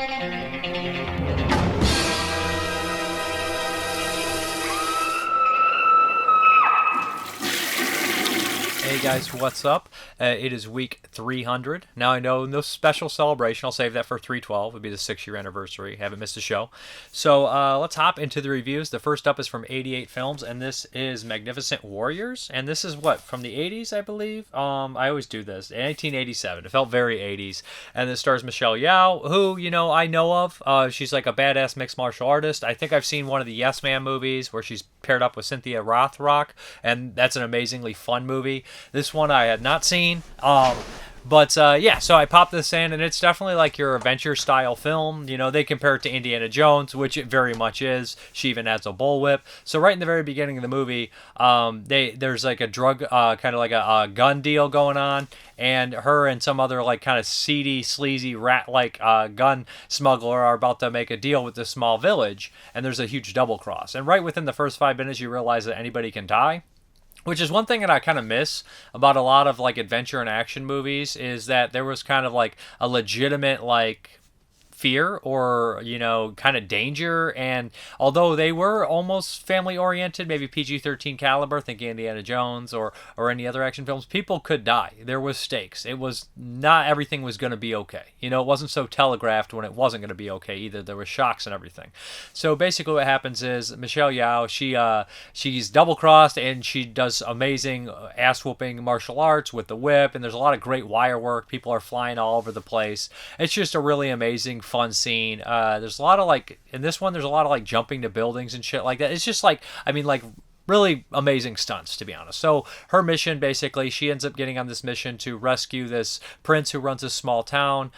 Hey guys, what's up? It is week 300. Now I know no special celebration. I'll save that for 312. It'll be the 6-year anniversary. Haven't missed a show. So let's hop into the reviews. The first up is from 88 Films, and this is Magnificent Warriors. And this is what, from the 80s, I believe? I always do this. 1987. It felt very 80s. And this stars Michelle Yeoh, who, I know of. She's like a badass mixed martial artist. I think I've seen one of the Yes Man movies where she's paired up with Cynthia Rothrock, and that's an amazingly fun movie. This one I had not seen. But so I popped this in, and it's definitely like your adventure-style film. They compare it to Indiana Jones, which it very much is. She even has a bullwhip. So right in the very beginning of the movie, there's like a drug, kind of like a gun deal going on, and her and some other like kind of seedy, sleazy, rat-like gun smuggler are about to make a deal with this small village, and there's a huge double cross. And right within the first 5 minutes, you realize that anybody can die. Which is one thing that I kind of miss about a lot of like adventure and action movies, is that there was kind of like a legitimate like fear or kind of danger. And although they were almost family oriented, maybe PG-13 caliber, think Indiana Jones or any other action films, people could die. There was stakes. It was not everything was going to be okay. It wasn't so telegraphed when it wasn't going to be okay either. There were shocks and everything. So basically what happens is Michelle Yeoh, she's double crossed, and she does amazing ass whooping martial arts with the whip, and there's a lot of great wire work. People are flying all over the place. It's just a really amazing fun scene. There's a lot of like, in this one, there's a lot of like jumping to buildings and shit like that. It's just like, really amazing stunts, to be honest. So her mission, basically, she ends up getting on this mission to rescue this prince who runs a small town,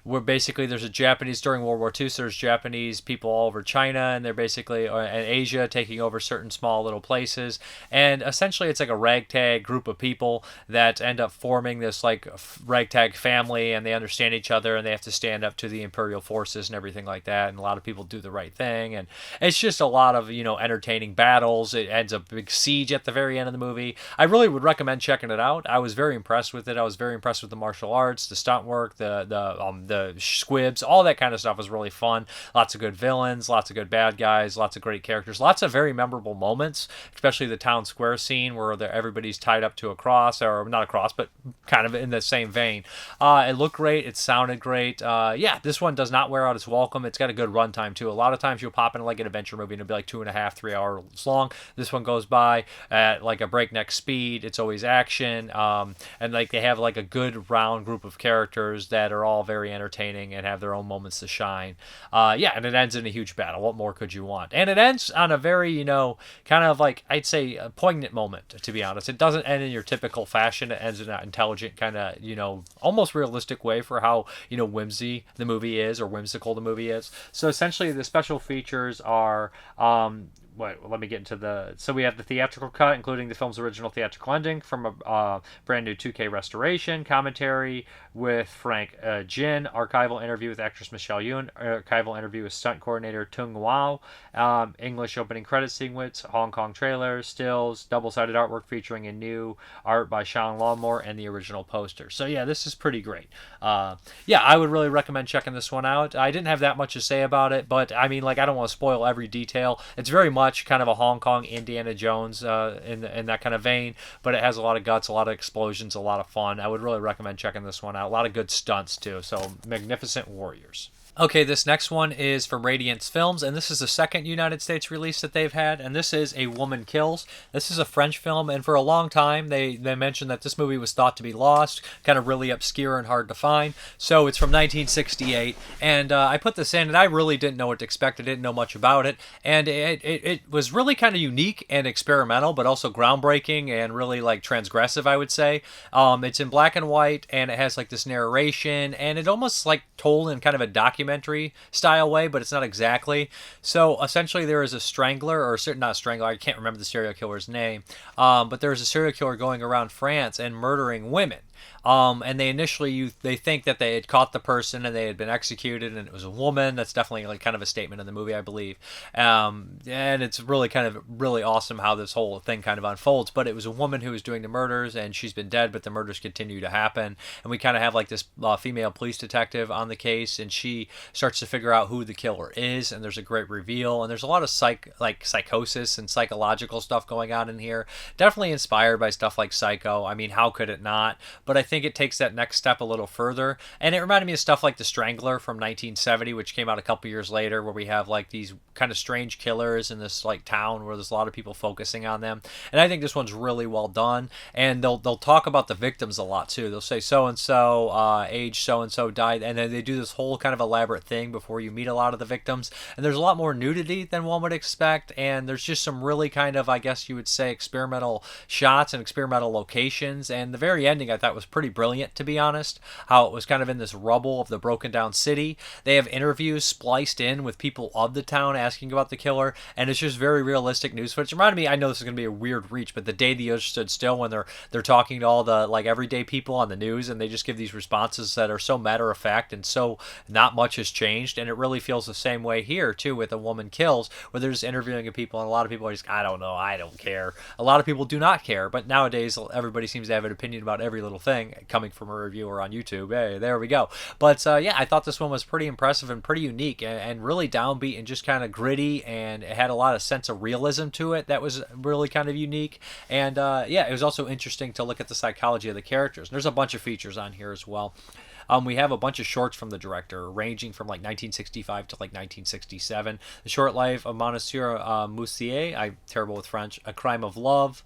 where basically there's a Japanese, during World War II, so there's Japanese people all over China, and they're basically, and Asia, taking over certain small little places. And essentially it's like a ragtag group of people that end up forming this like ragtag family, and they understand each other, and they have to stand up to the imperial forces and everything like that. And a lot of people do the right thing, and it's just a lot of entertaining battles. It ends up a big siege at the very end of the movie. I really would recommend checking it out. I was very impressed with it. I was very impressed with the martial arts, the stunt work, the squibs, all that kind of stuff was really fun. Lots of good villains, lots of good bad guys, lots of great characters, lots of very memorable moments, especially the town square scene where everybody's tied up to a cross, or not a cross, but kind of in the same vein. It looked great. It sounded great. This one does not wear out its welcome. It's got a good runtime too. A lot of times you'll pop into like an adventure movie and it'll be like 2.5, 3 hours long. This one goes by at like a breakneck speed. It's always action, and like they have like a good round group of characters that are all very entertaining and have their own moments to shine. And it ends in a huge battle. What more could you want? And it ends on a very kind of like, I'd say, a poignant moment, to be honest. It doesn't end in your typical fashion. It ends in an intelligent kind of almost realistic way for how whimsy the movie is, or whimsical the movie is. So essentially the special features are let me get into so we have the theatrical cut, including the film's original theatrical ending from a brand new 2K restoration, commentary with Frank Jin, archival interview with actress Michelle Yeoh, archival interview with stunt coordinator Tung Wao, English opening credit sequence, Hong Kong trailer, stills, double-sided artwork featuring a new art by Sean Longmore, and the original poster. So yeah, this is pretty great. I would really recommend checking this one out. I didn't have that much to say about it, but I don't want to spoil every detail. It's very much kind of a Hong Kong Indiana Jones in that kind of vein, but it has a lot of guts, a lot of explosions, a lot of fun. I would really recommend checking this one out. A lot of good stunts too. So Magnificent Warriors. Okay, this next one is from Radiance Films, and this is the second United States release that they've had, and this is A Woman Kills. This is a French film, and for a long time they mentioned that this movie was thought to be lost, kind of really obscure and hard to find. So it's from 1968, and I put this in, and I really didn't know what to expect. I didn't know much about it, and it was really kind of unique and experimental, but also groundbreaking and really like transgressive, I would say. It's in black and white, and it has like this narration, and it almost like told in kind of a documentary style way, but it's not exactly. So essentially there is a strangler, or not strangler, I can't remember the serial killer's name, but there is a serial killer going around France and murdering women. And they think that they had caught the person and they had been executed, and it was a woman. That's definitely like kind of a statement in the movie, I believe. And it's really kind of really awesome how this whole thing kind of unfolds. But it was a woman who was doing the murders, and she's been dead, but the murders continue to happen. And we kind of have like this female police detective on the case, and she starts to figure out who the killer is. And there's a great reveal, and there's a lot of psychosis and psychological stuff going on in here. Definitely inspired by stuff like Psycho. I mean, how could it not? But I think it takes that next step a little further. And it reminded me of stuff like The Strangler from 1970, which came out a couple years later, where we have like these kind of strange killers in this like town where there's a lot of people focusing on them. And I think this one's really well done. And they'll talk about the victims a lot too. They'll say so and so, age so and so died, and then they do this whole kind of elaborate thing before you meet a lot of the victims. And there's a lot more nudity than one would expect, and there's just some really kind of, I guess you would say, experimental shots and experimental locations. And the very ending I thought was pretty brilliant, to be honest, how it was kind of in this rubble of the broken down city. They have interviews spliced in with people of the town asking about the killer, and it's just very realistic news footage. It reminded me, I know this is going to be a weird reach, but The Day the Earth Stood Still, when they're talking to all the like everyday people on the news, and they just give these responses that are so matter of fact and so not much has changed. And it really feels the same way here too with A Woman Kills, where they're just interviewing people, and a lot of people are just, I don't know, I don't care. A lot of people do not care, but nowadays everybody seems to have an opinion about every little thing coming from a reviewer on YouTube. Hey, there we go. But yeah, I thought this one was pretty impressive and pretty unique, and really downbeat and just kind of gritty, and it had a lot of sense of realism to it that was really kind of unique. And yeah, it was also interesting to look at the psychology of the characters. And there's a bunch of features on here as well. We have a bunch of shorts from the director, ranging from like 1965 to like 1967. The Short Life of Monsieur Moussier, I'm terrible with French, A Crime of Love,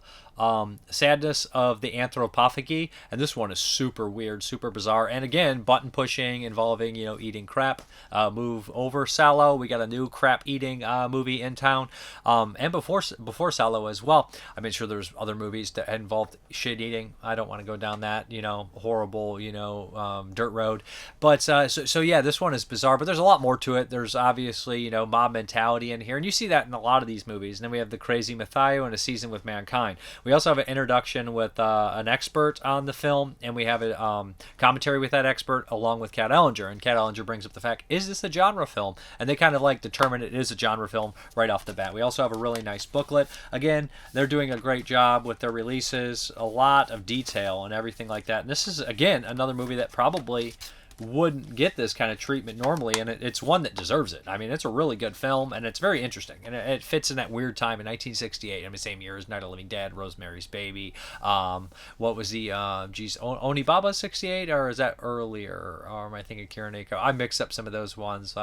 Sadness of the Anthropophagy, and this one is super weird, super bizarre, and again, button pushing involving, eating crap. Move over Sallow, we got a new crap eating movie in town, and before Sallow as well. I mean, sure, there's other movies that involved shit eating. I don't want to go down that, horrible, dirt road. But so yeah, this one is bizarre, but there's a lot more to it. There's obviously, mob mentality in here, and you see that in a lot of these movies. And then we have The Crazy Matthew and A Season with Mankind. We also have an introduction with an expert on the film, and we have a commentary with that expert along with Kat Ellinger. And Kat Ellinger brings up the fact, is this a genre film? And they kind of like determine it is a genre film right off the bat. We also have a really nice booklet. Again, they're doing a great job with their releases, a lot of detail and everything like that. And this is, again, another movie that probably wouldn't get this kind of treatment normally, and it's one that deserves it. I mean, it's a really good film, and it's very interesting, and it fits in that weird time in 1968. I mean, same year as Night of the Living Dead, Rosemary's Baby. What was the Onibaba 68, or is that earlier? Or am I thinking Kirineko? I mix up some of those ones.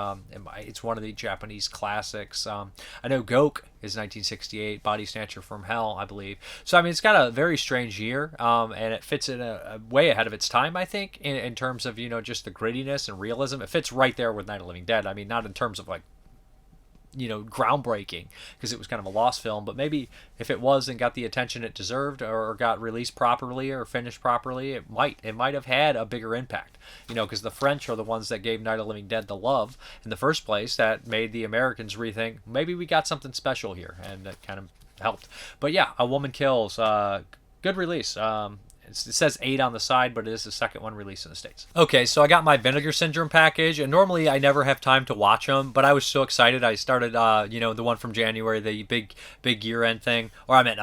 It's one of the Japanese classics. I know Gok is 1968, Body Snatcher from Hell, I believe. So I mean, it's got a very strange year, and it fits in a way ahead of its time, I think, in terms of just the grittiness and realism. It fits right there with Night of the Living Dead. I mean, not in terms of like groundbreaking, because it was kind of a lost film, but maybe if it was and got the attention it deserved, or got released properly or finished properly, it might have had a bigger impact, because the French are the ones that gave Night of the Living Dead the love in the first place, that made the Americans rethink, maybe we got something special here, and that kind of helped. But yeah, A Woman Kills, good release. It says 8 on the side, but it is the second one released in the States. Okay, so I got my Vinegar Syndrome package, and normally I never have time to watch them, but I was so excited. I started, the one from January, the big year-end thing. Or I meant,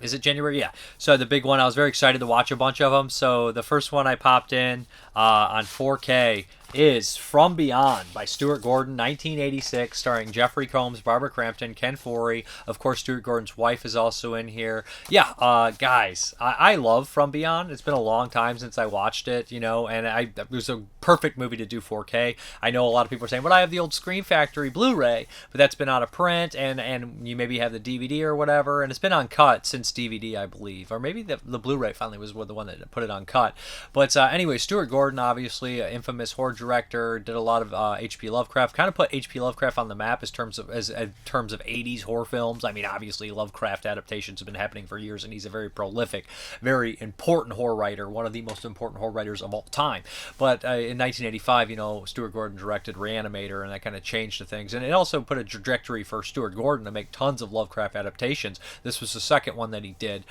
is it January? Yeah. So the big one, I was very excited to watch a bunch of them. So the first one I popped in on 4K is From Beyond by Stuart Gordon, 1986, starring Jeffrey Combs, Barbara Crampton, Ken Foree. Of course, Stuart Gordon's wife is also in here. Yeah, guys, I love From Beyond. It's been a long time since I watched it, and it was a perfect movie to do 4K. I know a lot of people are saying, well, I have the old Scream Factory Blu-ray, but that's been out of print, and you maybe have the DVD or whatever, and it's been uncut since DVD, I believe. Or maybe the Blu-ray finally was the one that put it uncut. But anyway, Stuart Gordon, obviously, infamous horror director, did a lot of H.P. Lovecraft, kind of put H.P. Lovecraft on the map in terms of 80s horror films. I mean, obviously Lovecraft adaptations have been happening for years, and he's a very prolific, very important horror writer, one of the most important horror writers of all time. But in 1985, Stuart Gordon directed Reanimator, and that kind of changed the things. And it also put a trajectory for Stuart Gordon to make tons of Lovecraft adaptations. This was the second one that he did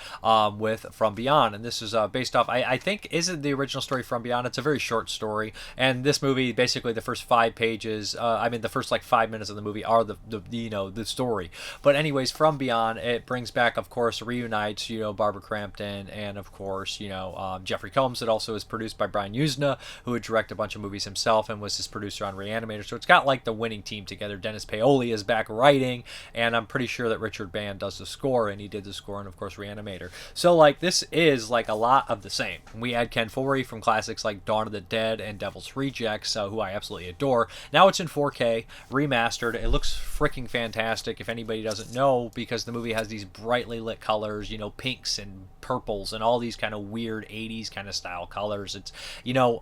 with From Beyond, and this is based off, I think, isn't the original story From Beyond. It's a very short story, and this movie, basically the first 5 pages, the first like 5 minutes of the movie are the story. But anyways, From Beyond, it brings back, of course, reunites, Barbara Crampton, and of course, Jeffrey Combs. It also is produced by Brian Usna, who would direct a bunch of movies himself and was his producer on Reanimator. So it's got like the winning team together. Dennis Paoli is back writing, and I'm pretty sure that Richard Band does the score, and he did the score, and of course Reanimator. So like this is like a lot of the same. We had Ken Foree from classics like Dawn of the Dead and Devil's Rejects, who I absolutely adore. Now it's in 4K, remastered. It looks freaking fantastic, if anybody doesn't know, because the movie has these brightly lit colors, pinks and purples and all these kind of weird 80s kind of style colors. It's,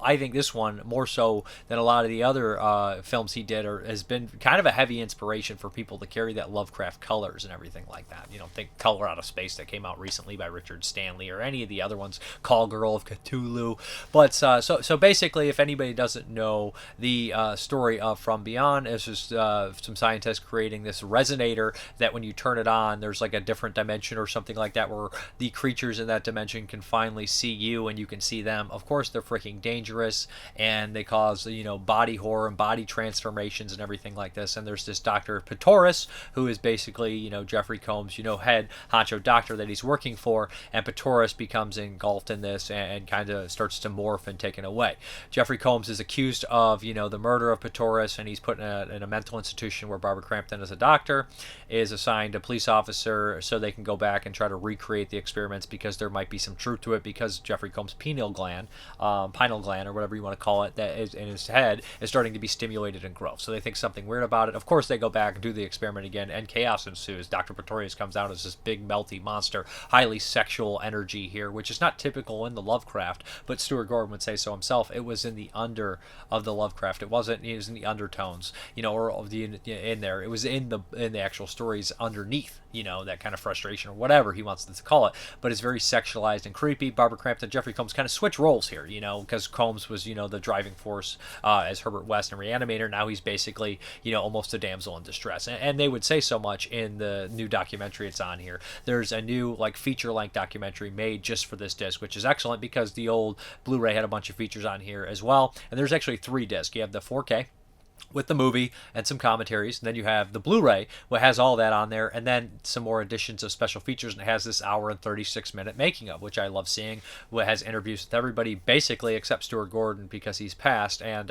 I think this one, more so than a lot of the other films he did, has been kind of a heavy inspiration for people to carry that Lovecraft colors and everything like that. Think Color Out of Space that came out recently by Richard Stanley, or any of the other ones, Call Girl of Cthulhu. But so basically, if anybody doesn't know the story of From Beyond, it's just some scientists creating this resonator that when you turn it on, there's like a different dimension or something like that, where the creatures in that dimension can finally see you and you can see them. Of course, they're freaking dangerous, and they cause body horror and body transformations and everything like this. And there's this Dr. Patoris, who is basically Jeffrey Combs head honcho doctor that he's working for, and Patoris becomes engulfed in this and kind of starts to morph and taken away. Jeffrey Combs is accused of the murder of Patoris, and he's put in a mental institution where Barbara Crampton, as a doctor, is assigned a police officer so they can go back and try to recreate the experiments, because there might be some truth to it, because Jeffrey Combs' pineal gland, or whatever you want to call it, that is in his head, is starting to be stimulated and grow. So they think something weird about it. Of course, they go back and do the experiment again, and chaos ensues. Dr. Pretorius comes out as this big melty monster, highly sexual energy here, which is not typical in the Lovecraft, but Stuart Gordon would say so himself. It was in the under of the Lovecraft. It was in the undertones, or of the in there. It was in the actual stories underneath, that kind of frustration or whatever he wants to call it. But it's very sexualized and creepy. Barbara Crampton and Jeffrey Combs kind of switch roles here, because Combs was the driving force as Herbert West and Reanimator. Now he's basically almost a damsel in distress, and they would say so much in the new documentary it's on here. There's a new feature-length documentary made just for this disc, which is excellent, because the old Blu-ray had a bunch of features on here as well. And there's actually 3 discs. You have the 4K with the movie and some commentaries, and then you have the Blu-ray, which has all that on there, and then some more additions of special features, and it has this hour and 36-minute making of, which I love seeing. It has interviews with everybody, basically, except Stuart Gordon, because he's passed, and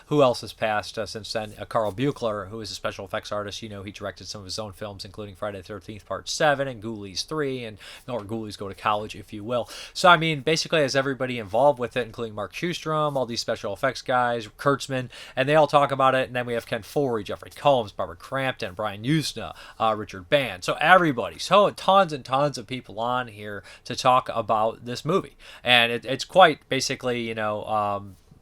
who else has passed since then? Carl Buechler, who is a special effects artist. He directed some of his own films, including Friday the 13th Part 7 and Ghoulies 3, or Ghoulies Go to College, if you will. So, basically, has everybody involved with it, including Mark Shustrom, all these special effects guys, Kurtzman, and they all talk about it. And then we have Ken Foree, Jeffrey Combs, Barbara Crampton, Brian Usna, Richard Band. So everybody, so tons and tons of people on here to talk about this movie. And it's quite basically,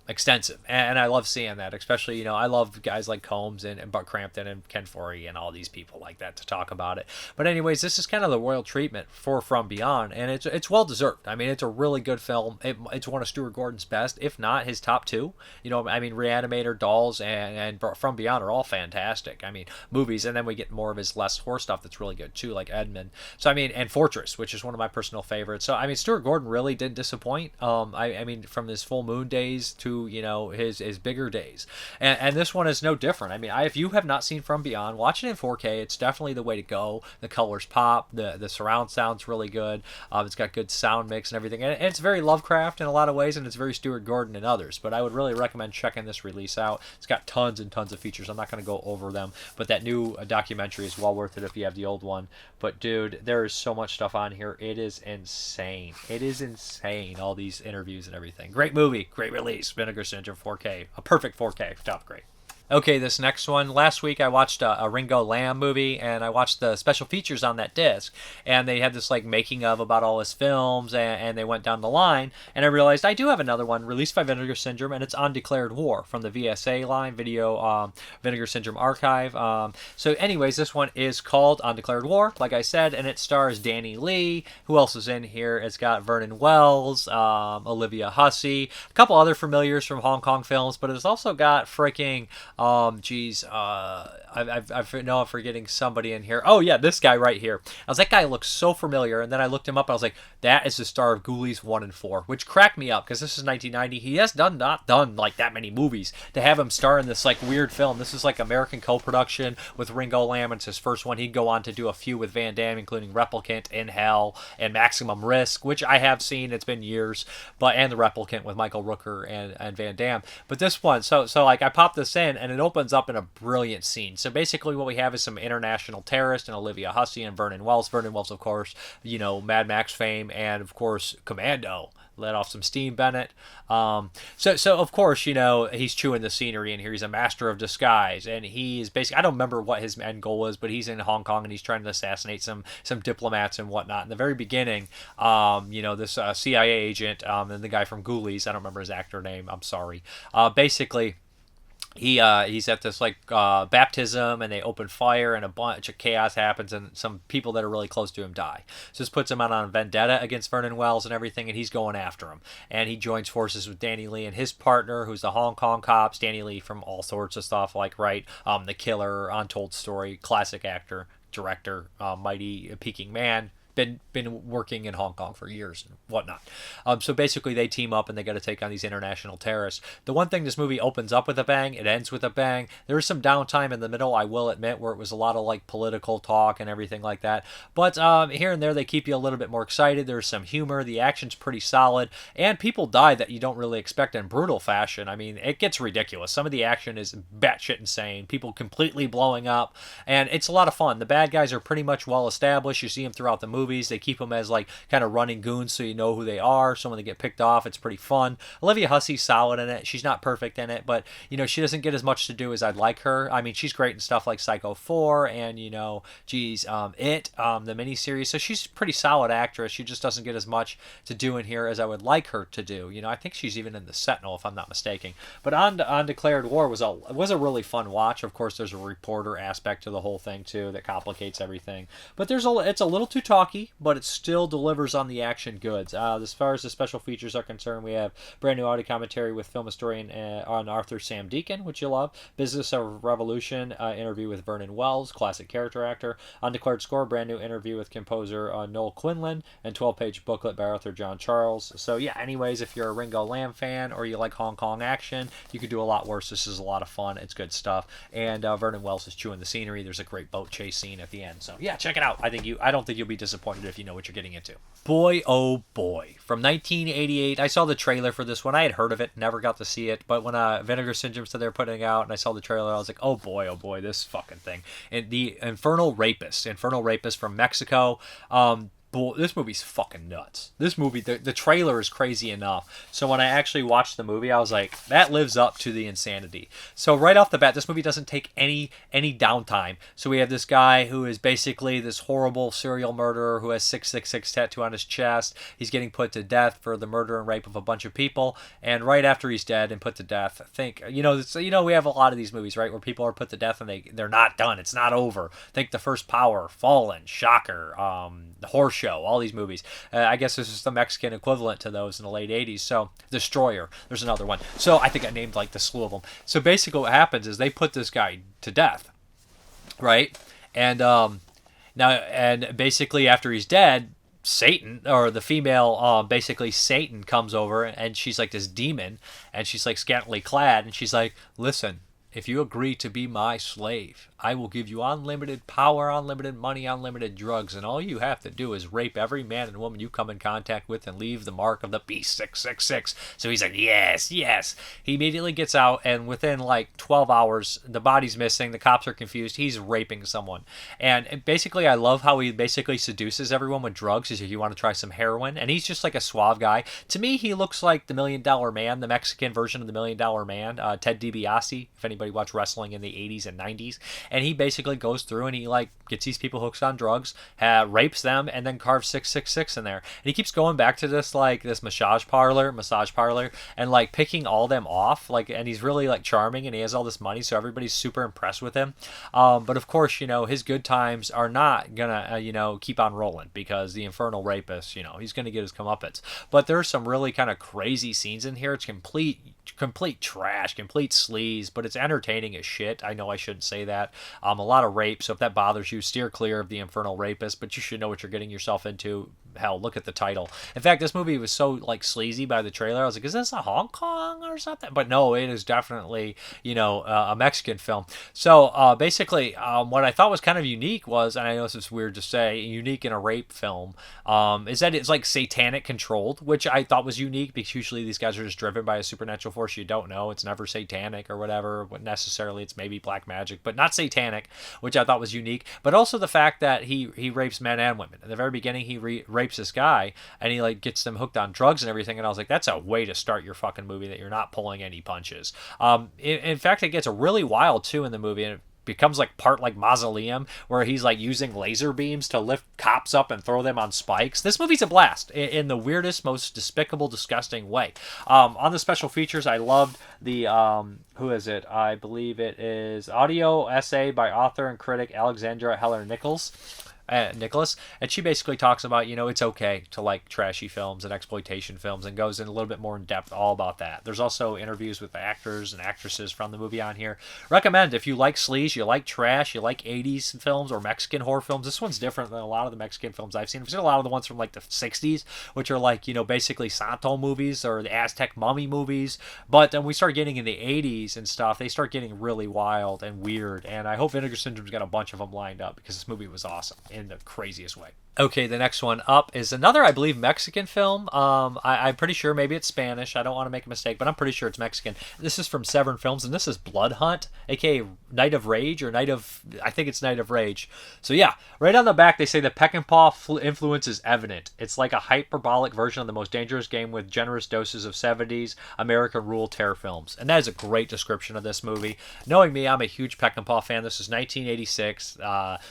extensive, and I love seeing that, especially I love guys like Combs and Buck Crampton and Ken Foree and all these people like that to talk about it. But anyways, this is kind of the royal treatment for From Beyond, and it's well deserved. It's a really good film. It's one of Stuart Gordon's best, if not his top 2. Reanimator, Dolls, and From Beyond are all fantastic. Movies, and then we get more of his less horror stuff that's really good too, like Edmund. So and Fortress, which is one of my personal favorites. So Stuart Gordon really didn't disappoint. From his Full Moon days to his bigger days, and this one is no different. If you have not seen From Beyond, watch it in 4K. It's definitely the way to go. The colors pop, the surround sound's really good. It's got good sound mix and everything, and it's very Lovecraft in a lot of ways, and it's very Stuart Gordon in others. But I would really recommend checking this release out. It's got tons and tons of features. I'm not going to go over them, but that new documentary is well worth it if you have the old one. But dude, there is so much stuff on here. It is insane. It is insane. All these interviews and everything. Great movie, great release. Vinegar Syndrome 4K, a perfect 4K, top grade. Okay, this next one. Last week I watched a Ringo Lam movie, and I watched the special features on that disc, and they had this like making of about all his films, and they went down the line, and I realized I do have another one released by Vinegar Syndrome, and it's Undeclared War from the VSA line, Video Vinegar Syndrome Archive. So, anyways, this one is called Undeclared War, like I said, and it stars Danny Lee. Who else is in here? It's got Vernon Wells, Olivia Hussey, a couple other familiars from Hong Kong films, but it's also got freaking I know I'm forgetting somebody in here. Oh yeah, this guy right here. That guy looks so familiar, and then I looked him up. And I was like, that is the star of Ghoulies 1 and 4, which cracked me up because this is 1990. He has not done like that many movies to have him star in this like weird film. This is like American co-production with Ringo Lam. It's his first one. He'd go on to do a few with Van Damme, including Replicant, In Hell, and Maximum Risk, which I have seen. It's been years, and the Replicant with Michael Rooker and Van Damme. But this one, so like I popped this in, and it opens up in a brilliant scene. So basically what we have is some international terrorist and Olivia Hussey and Vernon Wells. Vernon Wells, of course, Mad Max fame, and of course Commando. Let off some steam, Bennett. So of course, he's chewing the scenery in here. He's a master of disguise, and he is basically, I don't remember what his end goal is, but he's in Hong Kong and he's trying to assassinate some diplomats and whatnot. In the very beginning, this CIA agent and the guy from Ghoulies, I don't remember his actor name. I'm sorry. Basically, he's at this baptism, and they open fire, and a bunch of chaos happens, and some people that are really close to him die. So this puts him out on a vendetta against Vernon Wells and everything, and he's going after him. And he joins forces with Danny Lee and his partner, who's the Hong Kong cops. Danny Lee from all sorts of stuff, like The Killer, Untold Story, classic actor, director, Mighty Peking Man. Been working in Hong Kong for years and whatnot. So basically they team up and they got to take on these international terrorists. The one thing, this movie opens up with a bang, it ends with a bang. There is some downtime in the middle, I will admit, where it was a lot of like political talk and everything like that. But here and there they keep you a little bit more excited. There's some humor. The action's pretty solid. And people die that you don't really expect in brutal fashion. I mean, it gets ridiculous. Some of the action is batshit insane. People completely blowing up. And it's a lot of fun. The bad guys are pretty much well established. You see them throughout the movie. They keep them as like kind of running goons, so you know who they are. So when they get picked off, it's pretty fun. Olivia Hussey's solid in it. She's not perfect in it, but she doesn't get as much to do as I'd like her. I mean, she's great in stuff like Psycho 4 and It, the miniseries. So she's a pretty solid actress. She just doesn't get as much to do in here as I would like her to do. I think she's even in the Sentinel, if I'm not mistaken. But Undeclared War was a really fun watch. Of course, there's a reporter aspect to the whole thing too that complicates everything. But it's a little too talky, but it still delivers on the action goods. As far as the special features are concerned, we have brand new audio commentary with film historian on Arthur Sam Deacon, which you love. Business of Revolution interview with Vernon Wells, classic character actor. Undeclared Score, brand new interview with composer Noel Quinlan, and 12-page booklet by Arthur John Charles. So yeah, anyways, if you're a Ringo Lam fan or you like Hong Kong action, you could do a lot worse. This is a lot of fun. It's good stuff. And Vernon Wells is chewing the scenery. There's a great boat chase scene at the end. So yeah, check it out. I don't think you'll be disappointed if you know what you're getting into. Boy, oh boy. From 1988, I saw the trailer for this one. I had heard of it, never got to see it, but when Vinegar Syndrome said they were putting it out and I saw the trailer, I was like, oh boy, this fucking thing. And the Infernal Rapist from Mexico. This movie's fucking nuts. This movie, the trailer is crazy enough. So when I actually watched the movie, I was like, that lives up to the insanity. So right off the bat, this movie doesn't take any downtime. So we have this guy who is basically this horrible serial murderer who has 666 tattoo on his chest. He's getting put to death for the murder and rape of a bunch of people. And right after he's dead and put to death, we have a lot of these movies, right, where people are put to death and they're not done. It's not over. Think The First Power, Fallen, Shocker, The Horse Show, all these movies. I guess this is the Mexican equivalent to those in the late 80s. So Destroyer, there's another one. So I think I named like the slew of them. So basically what happens is they put this guy to death, right? And basically after he's dead, Satan, or the female, basically Satan comes over, and she's like this demon, and she's like scantily clad, and she's like, listen, if you agree to be my slave, I will give you unlimited power, unlimited money, unlimited drugs, and all you have to do is rape every man and woman you come in contact with and leave the mark of the beast 666. So he's like, yes. He immediately gets out, and within like 12 hours, the body's missing, the cops are confused, he's raping someone. And basically, I love how he basically seduces everyone with drugs. He's like, you want to try some heroin? And he's just like a suave guy. To me, he looks like the $1 Million Man, the Mexican version of the $1 Million Man, Ted DiBiase, if anybody anybody watched wrestling in the 80s and 90s. And he basically goes through and he like gets these people hooked on drugs, rapes them, and then carves 666 in there. And he keeps going back to this like this massage parlor, and like picking all them off. Like, and he's really like charming, and he has all this money, so everybody's super impressed with him. But of course, you know, his good times are not gonna you know, keep on rolling, because the Infernal Rapist, you know, he's gonna get his comeuppance. But there's some really kind of crazy scenes in here. It's complete trash, complete sleaze, but it's entertaining as shit. I know I shouldn't say that. A lot of rape, so if that bothers you, steer clear of the Infernal Rapist, but you should know what you're getting yourself into. Hell, look at the title. In fact, this movie was so like sleazy by the trailer. I was like, is this a Hong Kong or something? But no, it is definitely, you know, a Mexican film. So basically, what I thought was kind of unique was, and I know this is weird to say, unique in a rape film, is that it's like satanic controlled, which I thought was unique, because usually these guys are just driven by a supernatural force you don't know. It's never satanic or whatever. But necessarily, it's maybe black magic, but not satanic, which I thought was unique. But also the fact that he rapes men and women. In the very beginning, he rapes this guy, and he like gets them hooked on drugs and everything. And I was like, that's a way to start your fucking movie, that you're not pulling any punches. In fact, it gets really wild too in the movie, and it becomes like part like Mausoleum, where he's like using laser beams to lift cops up and throw them on spikes. This movie's a blast in the weirdest, most despicable, disgusting way. On the special features, I loved the who is it? I believe it is audio essay by author and critic Alexandra Heller Nicholas, and she basically talks about, you know, it's okay to like trashy films and exploitation films, and goes in a little bit more in depth all about that. There's also interviews with the actors and actresses from the movie on here. Recommend if you like sleaze, you like trash, you like 80s films or Mexican horror films. This one's different than a lot of the Mexican films I've seen. I've seen a lot of the ones from like the 60s, which are like, you know, basically Santo movies or the Aztec mummy movies. But then we start getting in the 80s and stuff, they start getting really wild and weird, and I hope Vinegar Syndrome's got a bunch of them lined up, because this movie was awesome in the craziest way. Okay, the next one up is another, I believe, Mexican film. I'm pretty sure, maybe it's Spanish. I don't want to make a mistake, but I'm pretty sure it's Mexican. This is from Severn Films, and this is Blood Hunt, aka Night of Rage, or I think it's Night of Rage. So yeah, right on the back they say the Peckinpah influence is evident. It's like a hyperbolic version of The Most Dangerous Game with generous doses of 70s American rule terror films. And that is a great description of this movie. Knowing me, I'm a huge Peckinpah fan. This is 1986.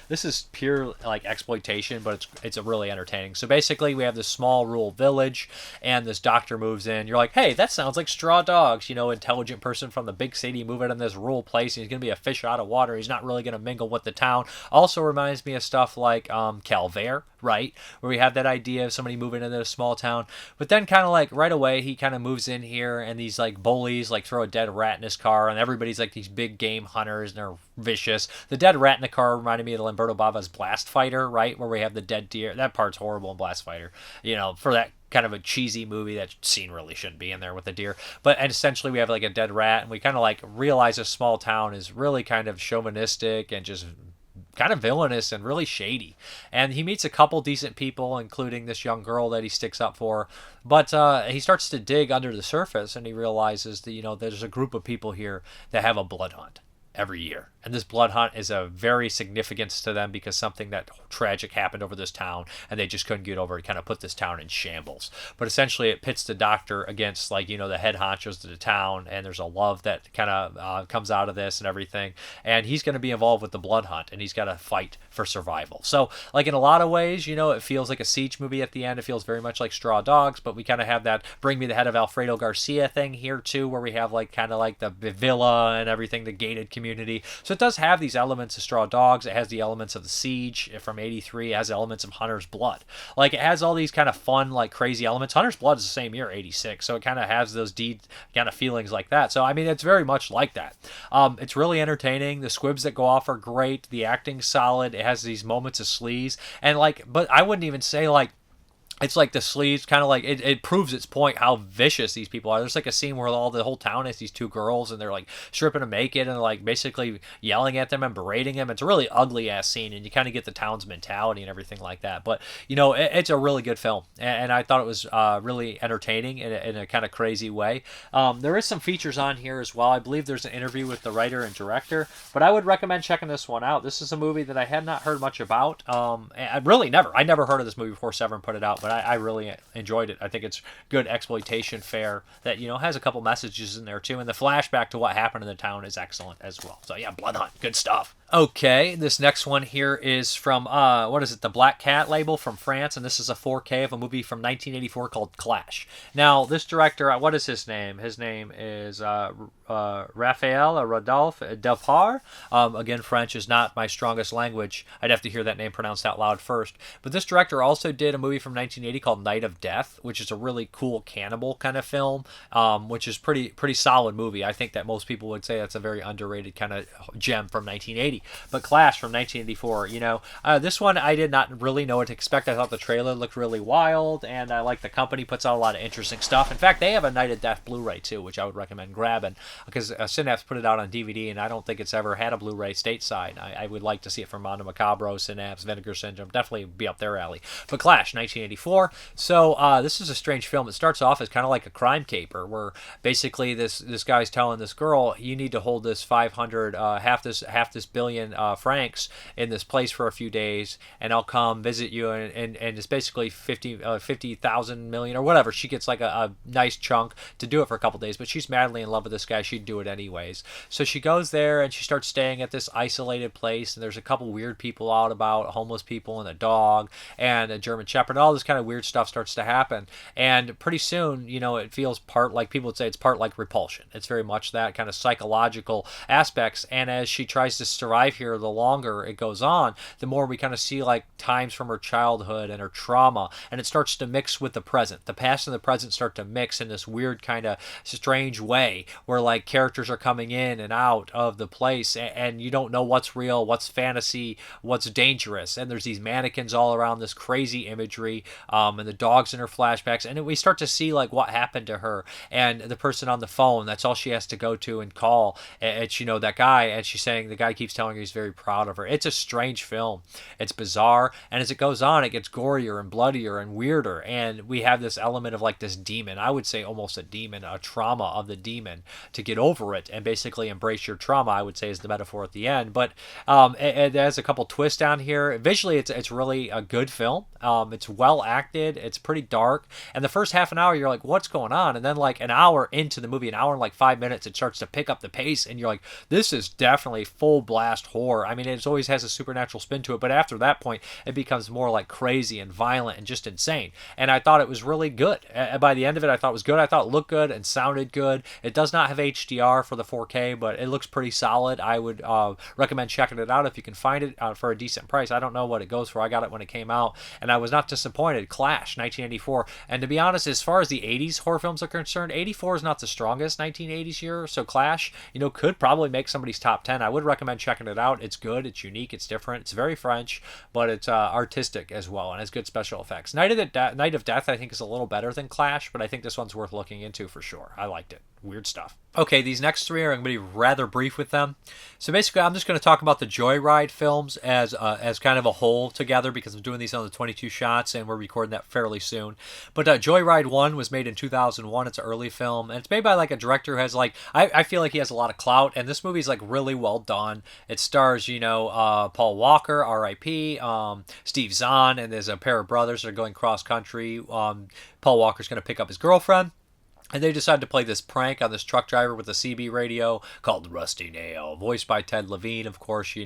This is pure like exploitation, but it's really entertaining. So basically, we have this small rural village, and this doctor moves in. You're like, hey, that sounds like Straw Dogs, you know, intelligent person from the big city moving in this rural place, and he's going to be a fish out of water. He's not really going to mingle with the town. Also reminds me of stuff like Calvaire, right? Where we have that idea of somebody moving into a small town. But then kind of like right away, he kind of moves in here, and these like bullies like throw a dead rat in his car, and everybody's like these big game hunters, and they're vicious. The dead rat in the car reminded me of Lamberto Bava's Blast Fighter, right? Where we have the dead deer. That part's horrible in Blast Fighter, you know, for that kind of a cheesy movie. That scene really shouldn't be in there with the deer. And essentially we have like a dead rat, and we kind of like realize a small town is really kind of chauvinistic and just kind of villainous and really shady. And he meets a couple decent people, including this young girl that he sticks up for. But he starts to dig under the surface, and he realizes that, you know, there's a group of people here that have a blood hunt every year. And this blood hunt is a very significance to them, because something that tragic happened over this town, and they just couldn't get over it. Kind of put this town in shambles. But essentially it pits the doctor against, like, you know, the head honchos of the town, and there's a love that kind of comes out of this and everything. And he's going to be involved with the blood hunt, and he's got to fight for survival. So, like, in a lot of ways, you know, it feels like a siege movie at the end. It feels very much like Straw Dogs, but we kind of have that Bring Me the Head of Alfredo Garcia thing here too, where we have like kind of like the villa and everything, the gated community. So it does have these elements of Straw Dogs. It has the elements of The Siege from 83. It has elements of Hunter's Blood. Like, it has all these kind of fun, like, crazy elements. Hunter's Blood is the same year, 86, so it kind of has those kind of feelings like that. So, I mean, it's very much like that. It's really entertaining. The squibs that go off are great. The acting's solid. It has these moments of sleaze. And, like, but I wouldn't even say, like, it's like the sleeves kind of like it proves its point how vicious these people are. There's like a scene where the whole town has these two girls, and they're like stripping them naked and like basically yelling at them and berating them. It's a really ugly ass scene, and you kind of get the town's mentality and everything like that. But you know, it's a really good film, and I thought it was really entertaining in a kind of crazy way. There is some features on here as well. I believe there's an interview with the writer and director, but I would recommend checking this one out. This is a movie that I had not heard much about. I never heard of this movie before Severn put it out, but but I really enjoyed it. I think it's good exploitation fare that, has a couple messages in there too, and the flashback to what happened in the town is excellent as well. So yeah, Blood Hunt, good stuff. Okay, this next one here is from what is it, the Black Cat label from France, and this is a 4K of a movie from 1984 called Clash. Now, this director, what is his name? His name is Raphael Rodolphe Delpar. Again, French is not my strongest language. I'd have to hear that name pronounced out loud first. But this director also did a movie from 1980 called Night of Death, which is a really cool cannibal kind of film, which is pretty solid movie. I think that most people would say that's a very underrated kind of gem from 1980. But Clash from 1984, this one I did not really know what to expect. I thought the trailer looked really wild, and I like the company puts out a lot of interesting stuff. In fact, they have a Night of Death Blu-ray too, which I would recommend grabbing, because Synapse put it out on DVD, and I don't think it's ever had a Blu-ray stateside. I would like to see it from Mondo Macabro, Synapse, Vinegar Syndrome, definitely be up their alley. But Clash, 1984. So this is a strange film. It starts off as kind of like a crime caper, where basically this guy's telling this girl, you need to hold this 500, half this billion francs in this place for a few days, and I'll come visit you, and it's basically 50,000 million or whatever. She gets like a nice chunk to do it for a couple days, but she's madly in love with this guy. She'd do it anyways. So she goes there and she starts staying at this isolated place, and there's a couple weird people out about, homeless people and a dog and a German Shepherd. All this kind of weird stuff starts to happen, and pretty soon, it feels part, like people would say, it's part like Repulsion. It's very much that kind of psychological aspects, and as she tries to survive here, the longer it goes on, the more we kind of see like times from her childhood and her trauma, and it starts to mix with the present. The past and the present start to mix in this weird kind of strange way, where like characters are coming in and out of the place, and you don't know what's real, what's fantasy, what's dangerous. And there's these mannequins all around, this crazy imagery, and the dogs in her flashbacks, and we start to see like what happened to her, and the person on the phone, that's all she has to go to and call. It's that guy, and she's saying the guy keeps telling her he's very proud of her. It's a strange film. It's bizarre, and as it goes on, it gets gorier and bloodier and weirder, and we have this element of like this demon. I would say almost a demon, a trauma of the demon, to get over it and basically embrace your trauma, I would say, is the metaphor at the end. But it has a couple twists down here. Visually, it's really a good film. It's well acted. It's pretty dark, and the first half an hour you're like, what's going on? And then like an hour into the movie, an hour and like 5 minutes, it starts to pick up the pace, and you're like, this is definitely full blast horror. I mean, it always has a supernatural spin to it, but after that point, it becomes more like crazy and violent and just insane. And I thought it was really good. By the end of it, I thought it was good. I thought it looked good and sounded good. It does not have HDR for the 4K, but it looks pretty solid. I would recommend checking it out if you can find it for a decent price. I don't know what it goes for. I got it when it came out, and I was not disappointed. Clash, 1984. And to be honest, as far as the 80s horror films are concerned, 84 is not the strongest 1980s year, so Clash, could probably make somebody's top 10. I would recommend checking it out. It's good, it's unique, it's different, it's very French, but it's artistic as well, and has good special effects. Night of Death, I think, is a little better than Clash, but I think this one's worth looking into for sure. I liked it. Weird stuff. Okay, these next three are going to be rather brief with them. So basically, I'm just going to talk about the Joyride films as kind of a whole together, because I'm doing these on the 22 shots, and we're recording that fairly soon. But Joyride 1 was made in 2001. It's an early film, and it's made by like a director who has like, I feel like he has a lot of clout, and this movie's like really well done. It stars, Paul Walker, R.I.P., Steve Zahn, and there's a pair of brothers that are going cross country. Paul Walker's going to pick up his girlfriend, and they decide to play this prank on this truck driver with a CB radio called Rusty Nail, voiced by Ted Levine, of course,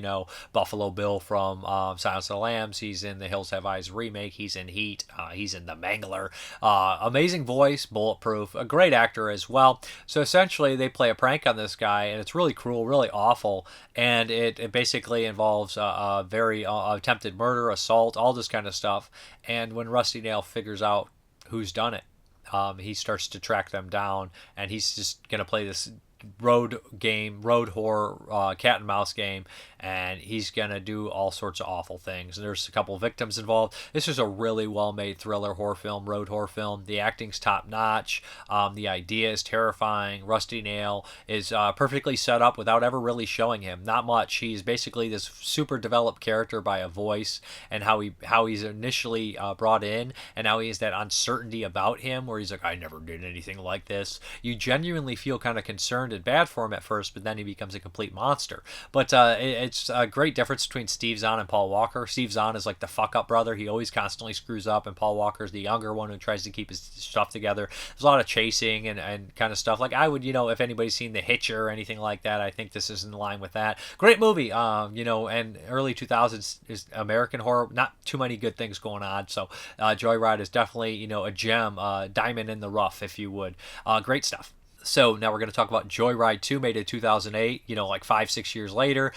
Buffalo Bill from Silence of the Lambs. He's in the Hills Have Eyes remake. He's in Heat. He's in The Mangler. Amazing voice, bulletproof, a great actor as well. So essentially, they play a prank on this guy, and it's really cruel, really awful, and it basically involves a very attempted murder, assault, all this kind of stuff. And when Rusty Nail figures out who's done it, he starts to track them down, and he's just going to play this road horror, cat and mouse game, and he's gonna do all sorts of awful things. And there's a couple of victims involved. This is a really well-made thriller horror film, road horror film. The acting's top-notch. The idea is terrifying. Rusty Nail is perfectly set up without ever really showing him. Not much. He's basically this super developed character by a voice, and how he's initially brought in, and how he has that uncertainty about him, where he's like, I never did anything like this. You genuinely feel kind of concerned and bad for him at first, but then he becomes a complete monster. But it's a great difference between Steve Zahn and Paul Walker. Steve Zahn is like the fuck up brother. He always constantly screws up, and Paul Walker's the younger one who tries to keep his stuff together. There's a lot of chasing and kind of stuff. Like I would, if anybody's seen The Hitcher or anything like that, I think this is in line with that. Great movie, and early 2000s is American horror. Not too many good things going on. So Joyride is definitely, a gem, diamond in the rough, if you would. Great stuff. So now we're going to talk about Joyride 2, made in 2008, like 5-6 years later.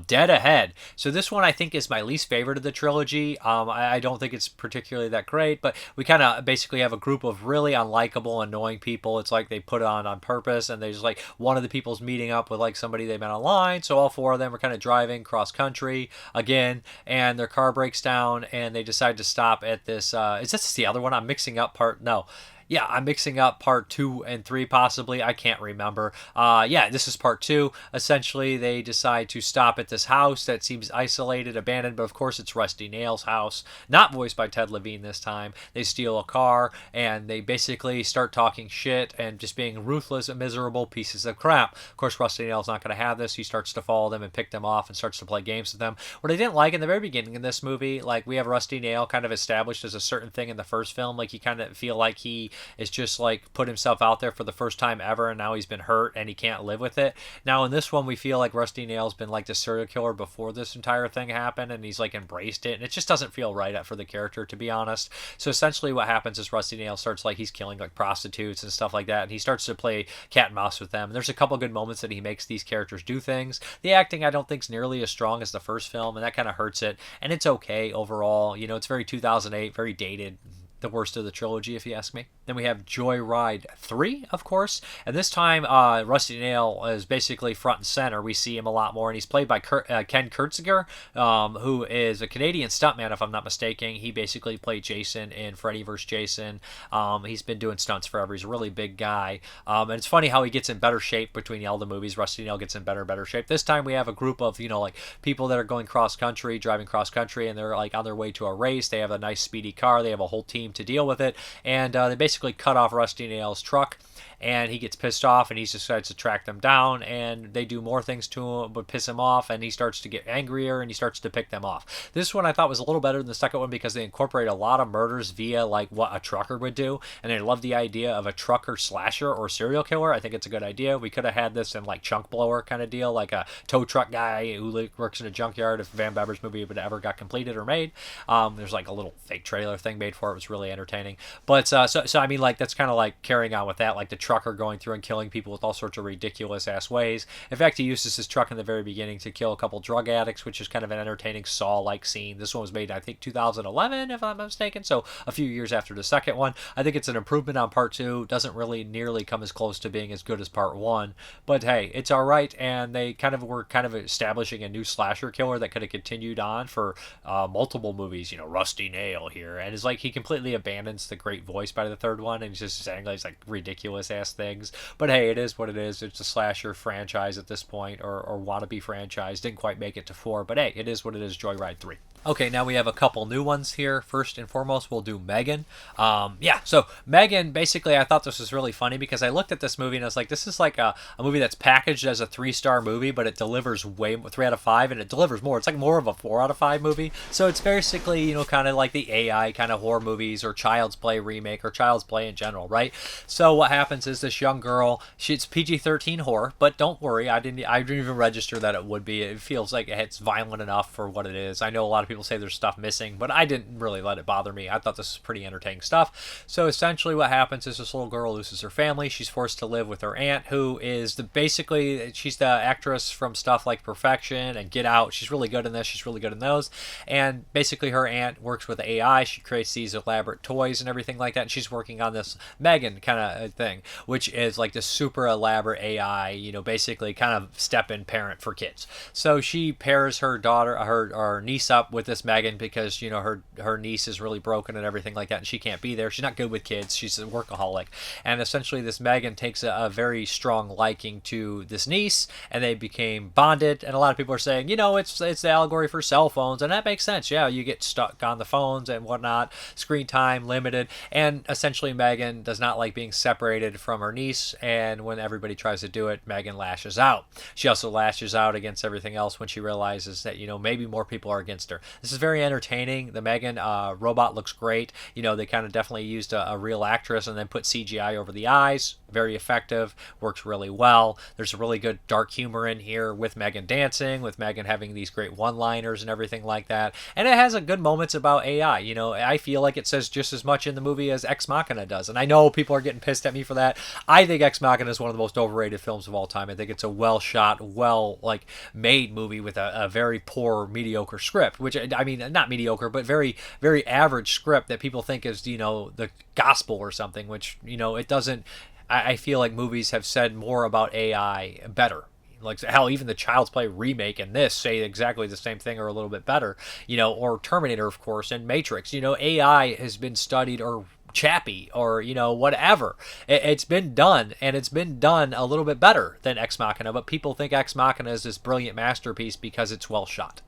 Dead Ahead. So this one I think is my least favorite of the trilogy. I don't think it's particularly that great, but we kind of basically have a group of really unlikable, annoying people. It's like they put it on purpose, and they just like one of the people's meeting up with like somebody they met online. So all four of them are kind of driving cross country again, and their car breaks down, and they decide to stop at this. Is this the other one? I'm mixing up part. No. Yeah, I'm mixing up part 2 and 3 possibly. I can't remember. Yeah, this is part 2. Essentially, they decide to stop at this house that seems isolated, abandoned, but of course it's Rusty Nail's house. Not voiced by Ted Levine this time. They steal a car, and they basically start talking shit and just being ruthless and miserable pieces of crap. Of course, Rusty Nail's not going to have this. He starts to follow them and pick them off and starts to play games with them. What I didn't like in the very beginning of this movie, like we have Rusty Nail kind of established as a certain thing in the first film. Like you kind of feel like he is just like put himself out there for the first time ever, and now he's been hurt and he can't live with it. Now in this one we feel like Rusty Nail's been like the serial killer before this entire thing happened, and he's like embraced it, and it just doesn't feel right for the character, to be honest. So essentially what happens is Rusty Nail starts like he's killing like prostitutes and stuff like that, and he starts to play cat and mouse with them. And there's a couple good moments that he makes these characters do things. The acting I don't think is nearly as strong as the first film, and that kind of hurts it, and it's okay overall. It's very 2008, very dated. The worst of the trilogy, if you ask me. Then we have Joyride 3, of course. And this time, Rusty Nail is basically front and center. We see him a lot more, and he's played by Ken Kurtziger, who is a Canadian stuntman, if I'm not mistaken. He basically played Jason in Freddy vs. Jason. He's been doing stunts forever. He's a really big guy. And it's funny how he gets in better shape between all the movies. Rusty Nail gets in better shape. This time we have a group of, like people that are going cross-country, driving cross-country, and they're like on their way to a race. They have a nice speedy car. They have a whole team to deal with it, and they basically cut off Rusty Nail's truck, and he gets pissed off, and he decides to track them down, and they do more things to him but piss him off, and he starts to get angrier, and he starts to pick them off. This one I thought was a little better than the second one because they incorporate a lot of murders via like what a trucker would do, and I love the idea of a trucker slasher or serial killer. I think it's a good idea. We could have had this in like Chunk Blower kind of deal, like a tow truck guy who works in a junkyard if Van Bever's movie would ever got completed or made. There's like a little fake trailer thing made for it. It was really entertaining. But so I mean, like that's kind of like carrying on with that, like the trucker going through and killing people with all sorts of ridiculous ass ways. In fact, he uses his truck in the very beginning to kill a couple drug addicts, which is kind of an entertaining Saw-like scene. This one was made, I think, 2011, if I'm not mistaken, so a few years after the second one. I think it's an improvement on part 2. Doesn't really nearly come as close to being as good as part 1, but hey, it's all right. And they were kind of establishing a new slasher killer that could have continued on for multiple movies. Rusty Nail here, and it's like he completely abandons the great voice by the third one, and he's just saying these like ridiculous ass things. But hey, it is what it is. It's a slasher franchise at this point, or wannabe franchise. Didn't quite make it to 4, but hey, it is what it is. Joyride 3. Okay, now we have a couple new ones here. First and foremost, we'll do Megan. So Megan, basically, I thought this was really funny because I looked at this movie and I was like, this is like a movie that's packaged as a 3-star movie, but it delivers way more, 3 out of 5, and it delivers more. It's like more of a 4 out of 5 movie. So it's basically, kind of like the AI kind of horror movies or Child's Play remake or Child's Play in general, right? So what happens is this young girl, it's PG-13 horror, but don't worry, I didn't even register that it would be. It feels like it's violent enough for what it is. I know a lot of people say there's stuff missing, but I didn't really let it bother me. I thought this was pretty entertaining stuff. So essentially what happens is this little girl loses her family. She's forced to live with her aunt, who is she's the actress from stuff like Perfection and Get Out. She's really good in this. She's really good in those. And basically her aunt works with AI. She creates these elaborate toys and everything like that. And she's working on this Megan kind of thing, which is like this super elaborate AI, basically kind of step-in parent for kids. So she pairs her daughter, her niece up with with this Megan because her niece is really broken and everything like that, and she can't be there. She's not good with kids. She's a workaholic, and essentially this Megan takes a very strong liking to this niece, and they became bonded. And a lot of people are saying, it's the allegory for cell phones, and that makes sense. Yeah, you get stuck on the phones and whatnot, screen time limited, and essentially Megan does not like being separated from her niece, and when everybody tries to do it, Megan lashes out. She also lashes out against everything else when she realizes that maybe more people are against her. This is very entertaining. The Megan robot looks great. They kind of definitely used a real actress and then put CGI over the eyes. Very effective, works really well. There's a really good dark humor in here with Megan dancing, with Megan having these great one-liners and everything like that. And it has a good moments about AI. I feel like it says just as much in the movie as Ex Machina does. And I know people are getting pissed at me for that. I think Ex Machina is one of the most overrated films of all time. I think it's a well-shot, made movie with a very poor, mediocre script, which, I mean, not mediocre, but very, very average script that people think is, the gospel or something, which, it doesn't. I feel like movies have said more about AI better. Like, hell, even the Child's Play remake and this say exactly the same thing or a little bit better, or Terminator, of course, and Matrix. AI has been studied, or Chappie, or whatever. It's been done, and it's been done a little bit better than Ex Machina, but people think Ex Machina is this brilliant masterpiece because it's well shot.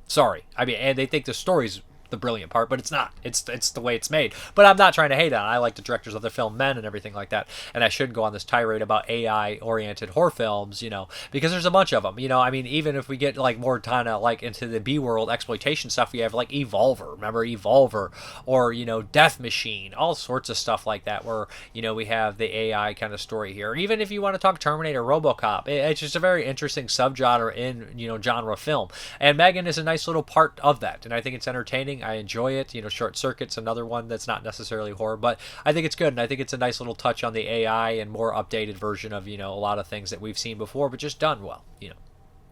Sorry. I mean, and they think the story's the brilliant part, but it's not. It's the way it's made. But I'm not trying to hate on it. I like the directors of the film Men and everything like that, and I shouldn't go on this tirade about AI-oriented horror films, because there's a bunch of them. I mean, even if we get more kind of into the B-world exploitation stuff, we have Evolver. Remember Evolver? Or Death Machine, all sorts of stuff like that, where we have the AI kind of story here. Even if you want to talk Terminator, RoboCop, it's just a very interesting subgenre in genre film, and Megan is a nice little part of that, and I think it's entertaining. I enjoy it. Short Circuit's another one that's not necessarily horror, but I think it's good, and I think it's a nice little touch on the AI and more updated version of a lot of things that we've seen before, but just done well.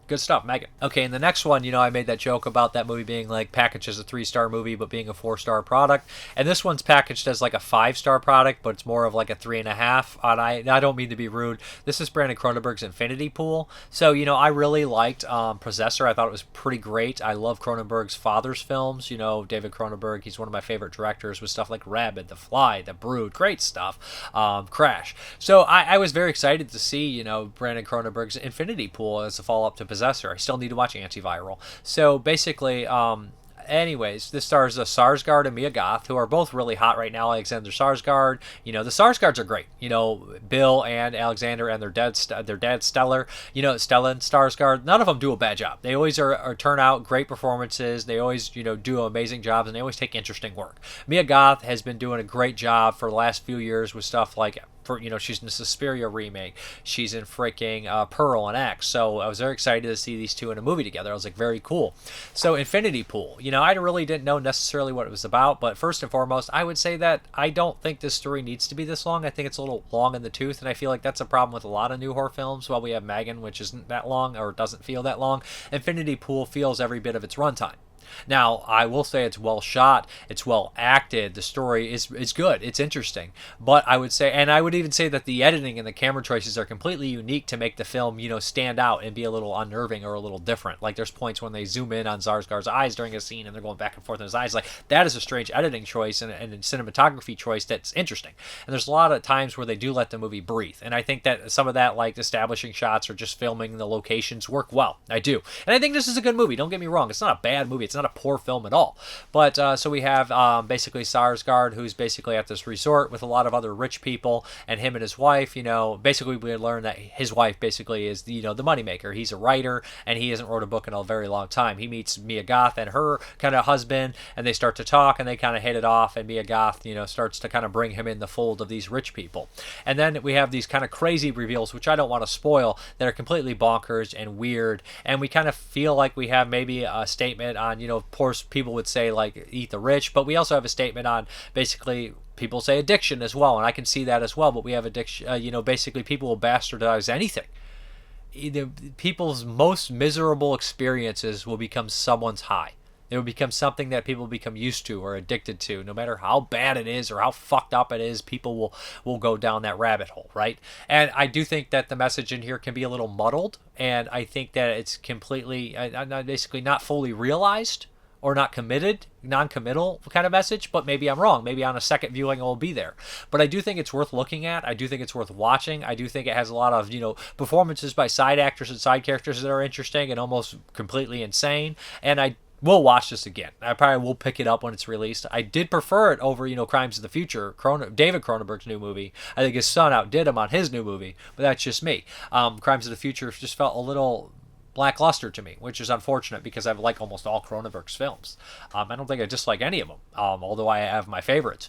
Good stuff, Megan. Okay, and the next one, I made that joke about that movie being packaged as a 3-star movie, but being a 4-star product. And this one's packaged as a 5-star product, but it's more of a 3.5. And I don't mean to be rude. This is Brandon Cronenberg's Infinity Pool. So, I really liked Possessor. I thought it was pretty great. I love Cronenberg's father's films. David Cronenberg, he's one of my favorite directors with stuff like Rabid, The Fly, The Brood. Great stuff. Crash. So I was very excited to see, Brandon Cronenberg's Infinity Pool as a follow-up to Possessor. I still need to watch Antiviral. So basically, anyways, this stars Skarsgård and Mia Goth, who are both really hot right now. Alexander Skarsgård, the Skarsgårds are great. Bill and Alexander and their dad Stellar. Stellan Skarsgård. None of them do a bad job. They always are turn out great performances. They always do amazing jobs, and they always take interesting work. Mia Goth has been doing a great job for the last few years with stuff like. She's in the Suspiria remake. She's in freaking Pearl and X. So I was very excited to see these two in a movie together. I was very cool. So Infinity Pool. I really didn't know necessarily what it was about, but first and foremost, I would say that I don't think this story needs to be this long. I think it's a little long in the tooth, and I feel like that's a problem with a lot of new horror films. While we have Megan, which isn't that long or doesn't feel that long, Infinity Pool feels every bit of its runtime. Now, I will say it's well shot, it's well acted, the story is good, it's interesting, but I would say, and I would even say that the editing and the camera choices are completely unique to make the film, stand out and be a little unnerving or a little different. There's points when they zoom in on Skarsgård's eyes during a scene and they're going back and forth in his eyes, that is a strange editing choice and a cinematography choice that's interesting. And there's a lot of times where they do let the movie breathe, and I think that some of that, establishing shots or just filming the locations work well. I do. And I think this is a good movie, don't get me wrong, it's not a bad movie, it's not a poor film at all. But so we have basically Skarsgård, who's basically at this resort with a lot of other rich people, and him and his wife, basically we learn that his wife basically is the moneymaker. He's a writer, and he hasn't wrote a book in a very long time. He meets Mia Goth and her kind of husband, and they start to talk, and they kind of hit it off, and Mia Goth, starts to kind of bring him in the fold of these rich people. And then we have these kind of crazy reveals, which I don't want to spoil, that are completely bonkers and weird, and we kind of feel like we have maybe a statement on, of course, people would say eat the rich, but we also have a statement on basically people say addiction as well, and I can see that as well. But we have addiction, basically people will bastardize anything. People's most miserable experiences will become someone's high. It will become something that people become used to or addicted to. No matter how bad it is or how fucked up it is, people will go down that rabbit hole, right? And I do think that the message in here can be a little muddled, and I think that it's completely, basically not fully realized or not committed, non-committal kind of message, but maybe I'm wrong. Maybe on a second viewing it will be there. But I do think it's worth looking at. I do think it's worth watching. I do think it has a lot of, performances by side actors and side characters that are interesting and almost completely insane. And I will watch this again. I probably will pick it up when it's released. I did prefer it over, Crimes of the Future, David Cronenberg's new movie. I think his son outdid him on his new movie, but that's just me. Crimes of the Future just felt a little lackluster to me, which is unfortunate because I like almost all Cronenberg's films. I don't think I dislike any of them, although I have my favorites.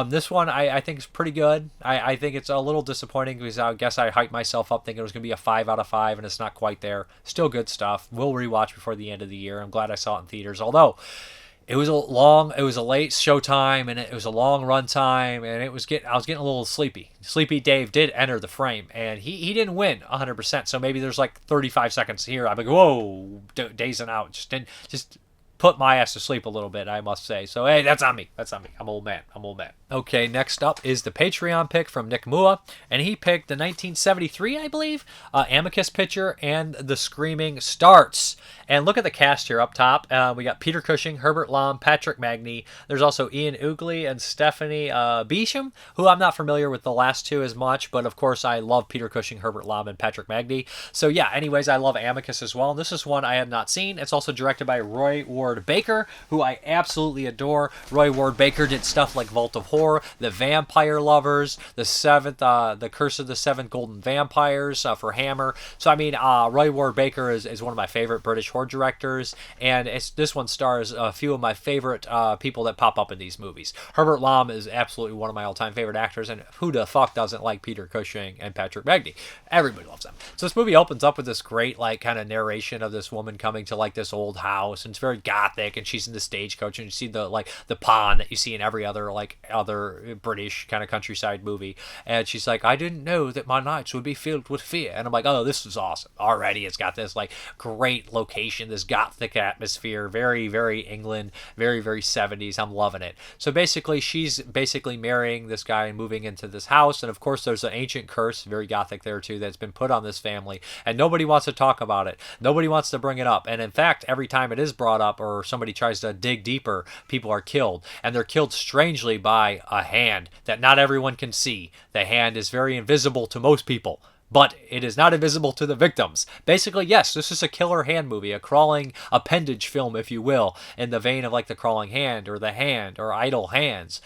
This one I think is pretty good. I think it's a little disappointing because I guess I hyped myself up thinking it was going to be a 5 out of 5, and it's not quite there. Still good stuff. We'll rewatch before the end of the year. I'm glad I saw it in theaters, although it was a late showtime, and it was a long run time, and I was getting a little sleepy. Sleepy Dave did enter the frame, and he didn't win 100%. So maybe there's like 35 seconds here. I'm like, whoa, dazing out. Just put my ass to sleep a little bit, I must say. So hey, that's on me. I'm old man. Okay, next up is the Patreon pick from Nick Mua, and he picked the 1973, I believe, Amicus picture and The Screaming Starts. And look at the cast here up top. We got Peter Cushing, Herbert Lom, Patrick Magny. There's also Ian Oogley and Stephanie Beecham, who I'm not familiar with the last two as much, but of course I love Peter Cushing, Herbert Lom, and Patrick Magny. So yeah, anyways, I love Amicus as well. And this is one I have not seen. It's also directed by Roy Ward Baker, who I absolutely adore. Roy Ward Baker did stuff like Vault of Horror, The Vampire Lovers, The Curse of the Seven Golden Vampires for Hammer. So I mean, Roy Ward Baker is one of my favorite British horror directors, and this one stars a few of my favorite people that pop up in these movies. Herbert Lom is absolutely one of my all-time favorite actors, and who the fuck doesn't like Peter Cushing and Patrick Magny? Everybody loves them. So this movie opens up with this great like kind of narration of this woman coming to like this old house, and it's very gothic, and she's in the stagecoach, and you see the pond that you see in every other British kind of countryside movie, and she's like, I didn't know that my nights would be filled with fear. And I'm like, oh, this is awesome. Already it's got this like great location, this gothic atmosphere, very, very England, very, very 70s. I'm loving it. So basically she's marrying this guy and moving into this house, and of course there's an ancient curse, very gothic there too, that's been put on this family, and nobody wants to talk about it. Nobody wants to bring it up. And in fact, every time it is brought up or somebody tries to dig deeper, people are killed, and they're killed strangely by a hand that not everyone can see. The hand is very invisible to most people, but it is not invisible to the victims. Basically, yes, this is a killer hand movie, a crawling appendage film, if you will, in the vein of like The Crawling Hand or The Hand or Idle Hands,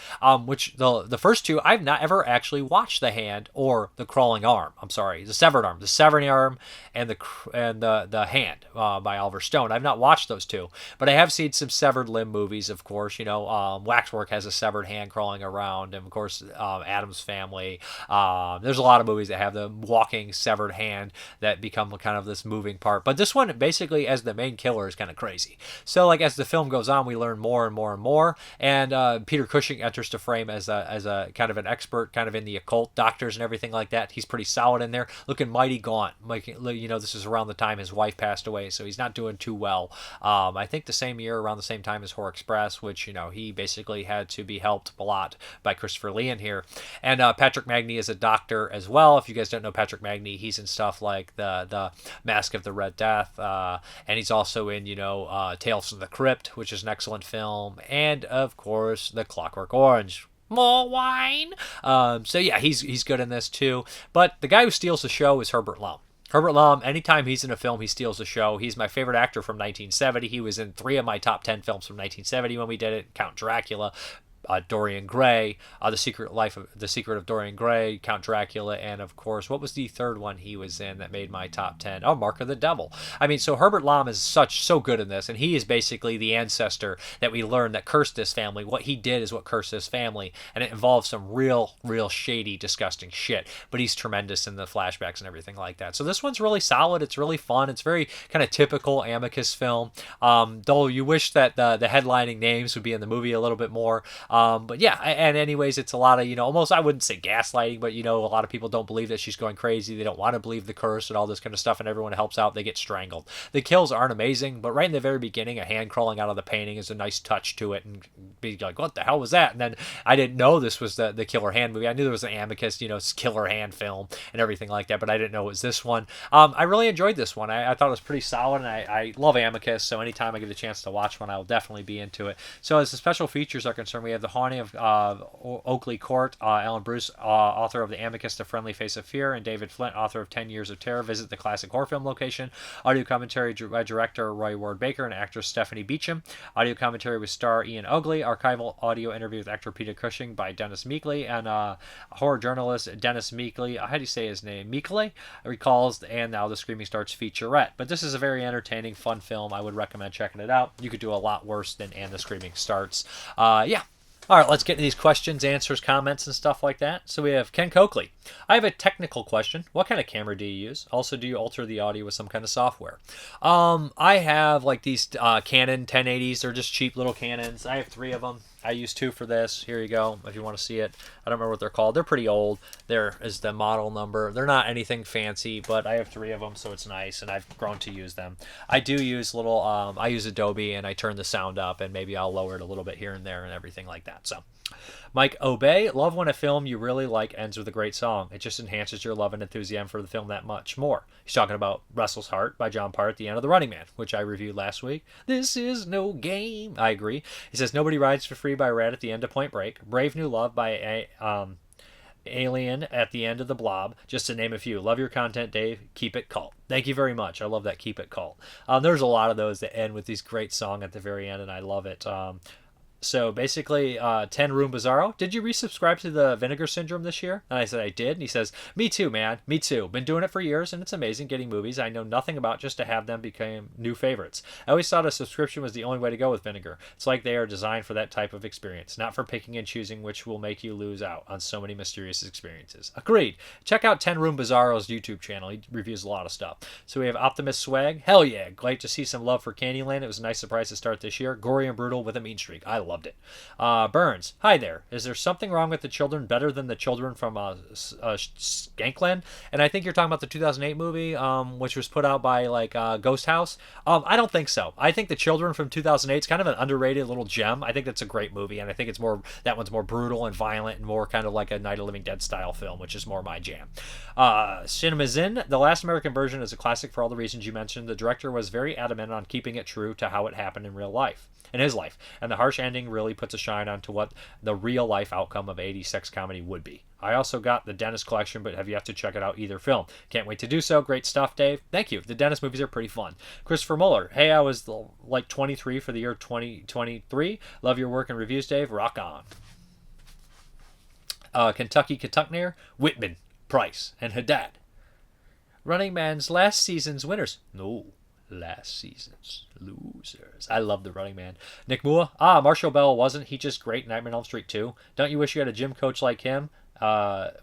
which the first two, I've not ever actually watched The Hand or The Crawling Arm. I'm sorry, The Severed Arm. The Severed Arm and the Hand by Oliver Stone. I've not watched those two, but I have seen some severed limb movies, of course. Waxwork has a severed hand crawling around, and of course, Addams Family. There's a lot of movies that have the walking severed hand that become kind of this moving part, but this one basically as the main killer is kind of crazy. So like as the film goes on, we learn more and more and more, and Peter Cushing enters the frame as a kind of an expert kind of in the occult, doctors and everything like that. He's pretty solid in there, looking mighty gaunt. Like, this is around the time his wife passed away, so he's not doing too well. I think the same year, around the same time as Horror Express, which he basically had to be helped a lot by Christopher Lee in here. And Patrick Magny is a doctor as well. If you guys don't know Patrick Magny, he's in stuff like the Mask of the Red Death, and he's also in Tales from the Crypt, which is an excellent film, and of course The Clockwork Orange. More wine. So yeah, he's good in this too. But the guy who steals the show is Herbert Lom. Herbert Lom, anytime he's in a film, he steals the show. He's my favorite actor from 1970. He was in 3 of my top 10 films from 1970 when we did it. Count Dracula, Dorian Gray, The Secret of Dorian Gray, Count Dracula, and of course, what was the third one he was in that made my top 10? Oh, Mark of the Devil. I mean, so Herbert Lom is so good in this, and he is basically the ancestor that we learned that cursed this family. What he did is what cursed this family, and it involves some real shady, disgusting shit, but he's tremendous in the flashbacks and everything like that. So this one's really solid. It's really fun. It's very kind of typical Amicus film, though you wish that the headlining names would be in the movie a little bit more. But yeah, and anyways, it's a lot of, almost, I wouldn't say gaslighting, but a lot of people don't believe that she's going crazy. They don't want to believe the curse and all this kind of stuff, and everyone helps out. They get strangled. The kills aren't amazing, but right in the very beginning, a hand crawling out of the painting is a nice touch to it, and be like, what the hell was that? And then I didn't know this was the Killer Hand movie. I knew there was an Amicus, Killer Hand film and everything like that, but I didn't know it was this one. I really enjoyed this one. I thought it was pretty solid, and I love Amicus, so anytime I get a chance to watch one, I will definitely be into it. So as the special features are concerned, we have The Haunting of Oakley Court, Alan Bruce, author of The Amicus, The Friendly Face of Fear, and David Flint, author of 10 Years of Terror, visit the classic horror film location. Audio commentary by director Roy Ward Baker and actress Stephanie Beacham. Audio commentary with star Ian Oakley. Archival audio interview with actor Peter Cushing by Dennis Meekley, and horror journalist Dennis Meekley, how do you say his name? Meekley recalls And Now the Screaming Starts featurette. But this is a very entertaining, fun film. I would recommend checking it out. You could do a lot worse than And the Screaming Starts. Yeah. All right, let's get into these questions, answers, comments, and stuff like that. So we have Ken Coakley. I have a technical question. What kind of camera do you use? Also, do you alter the audio with some kind of software? I have like these Canon 1080s. They're just cheap little Canons. I have 3 of them. I use 2 for this. Here you go, if you want to see it. I don't remember what they're called. They're pretty old. There is the model number. They're not anything fancy, but I have 3 of them, so it's nice, and I've grown to use them. I do use little, I use Adobe, and I turn the sound up, and maybe I'll lower it a little bit here and there and everything like that. So, Mike Obey, love when a film you really like ends with a great song. It just enhances your love and enthusiasm for the film that much more. He's talking about Restless Heart by John Parr at the end of The Running Man, which I reviewed last week. This is no game. I agree. He says Nobody Rides for Free by Red at the end of Point Break. Brave New Love by Alien at the end of The Blob, just to name a few. Love your content, Dave. Keep it cult. Thank you very much. I love that. Keep it cult. There's a lot of those that end with these great songs at the very end, and I love it. So basically, 10 Room Bizarro, did you resubscribe to the Vinegar Syndrome this year? And I said I did. And he says, me too, man. Me too. Been doing it for years, and it's amazing getting movies I know nothing about just to have them become new favorites. I always thought a subscription was the only way to go with Vinegar. It's like they are designed for that type of experience, not for picking and choosing, which will make you lose out on so many mysterious experiences. Agreed. Check out 10 Room Bizarro's YouTube channel. He reviews a lot of stuff. So we have Optimist Swag. Hell yeah. Great to see some love for Candyland. It was a nice surprise to start this year. Gory and brutal with a mean streak. I loved it. Burns, hi there. Is there something wrong with the children better than the children from Skankland? And I think you're talking about the 2008 movie, which was put out by Ghost House. I don't think so. I think the children from 2008 is kind of an underrated little gem. I think that's a great movie, and I think that one's more brutal and violent and more kind of like a Night of the Living Dead style film, which is more my jam. Cinemazin, the last American version is a classic for all the reasons you mentioned. The director was very adamant on keeping it true to how it happened in real life. In his life, and the harsh ending really puts a shine onto what the real life outcome of 80s sex comedy would be. I also got the Dennis collection, but have yet to check it out either film. Can't wait to do so. Great stuff, Dave. Thank you. The Dennis movies are pretty fun. Christopher Muller, hey, I was like 23 for the year 2023. Love your work and reviews, Dave. Rock on. Kentucky Kentuckner, Whitman, Price, and Haddad. Running Man's last season's winners. No. Last season's losers. I love the Running Man. Nick Moore. Marshall Bell wasn't he just great in Nightmare on Elm Street 2? Don't you wish you had a gym coach like him?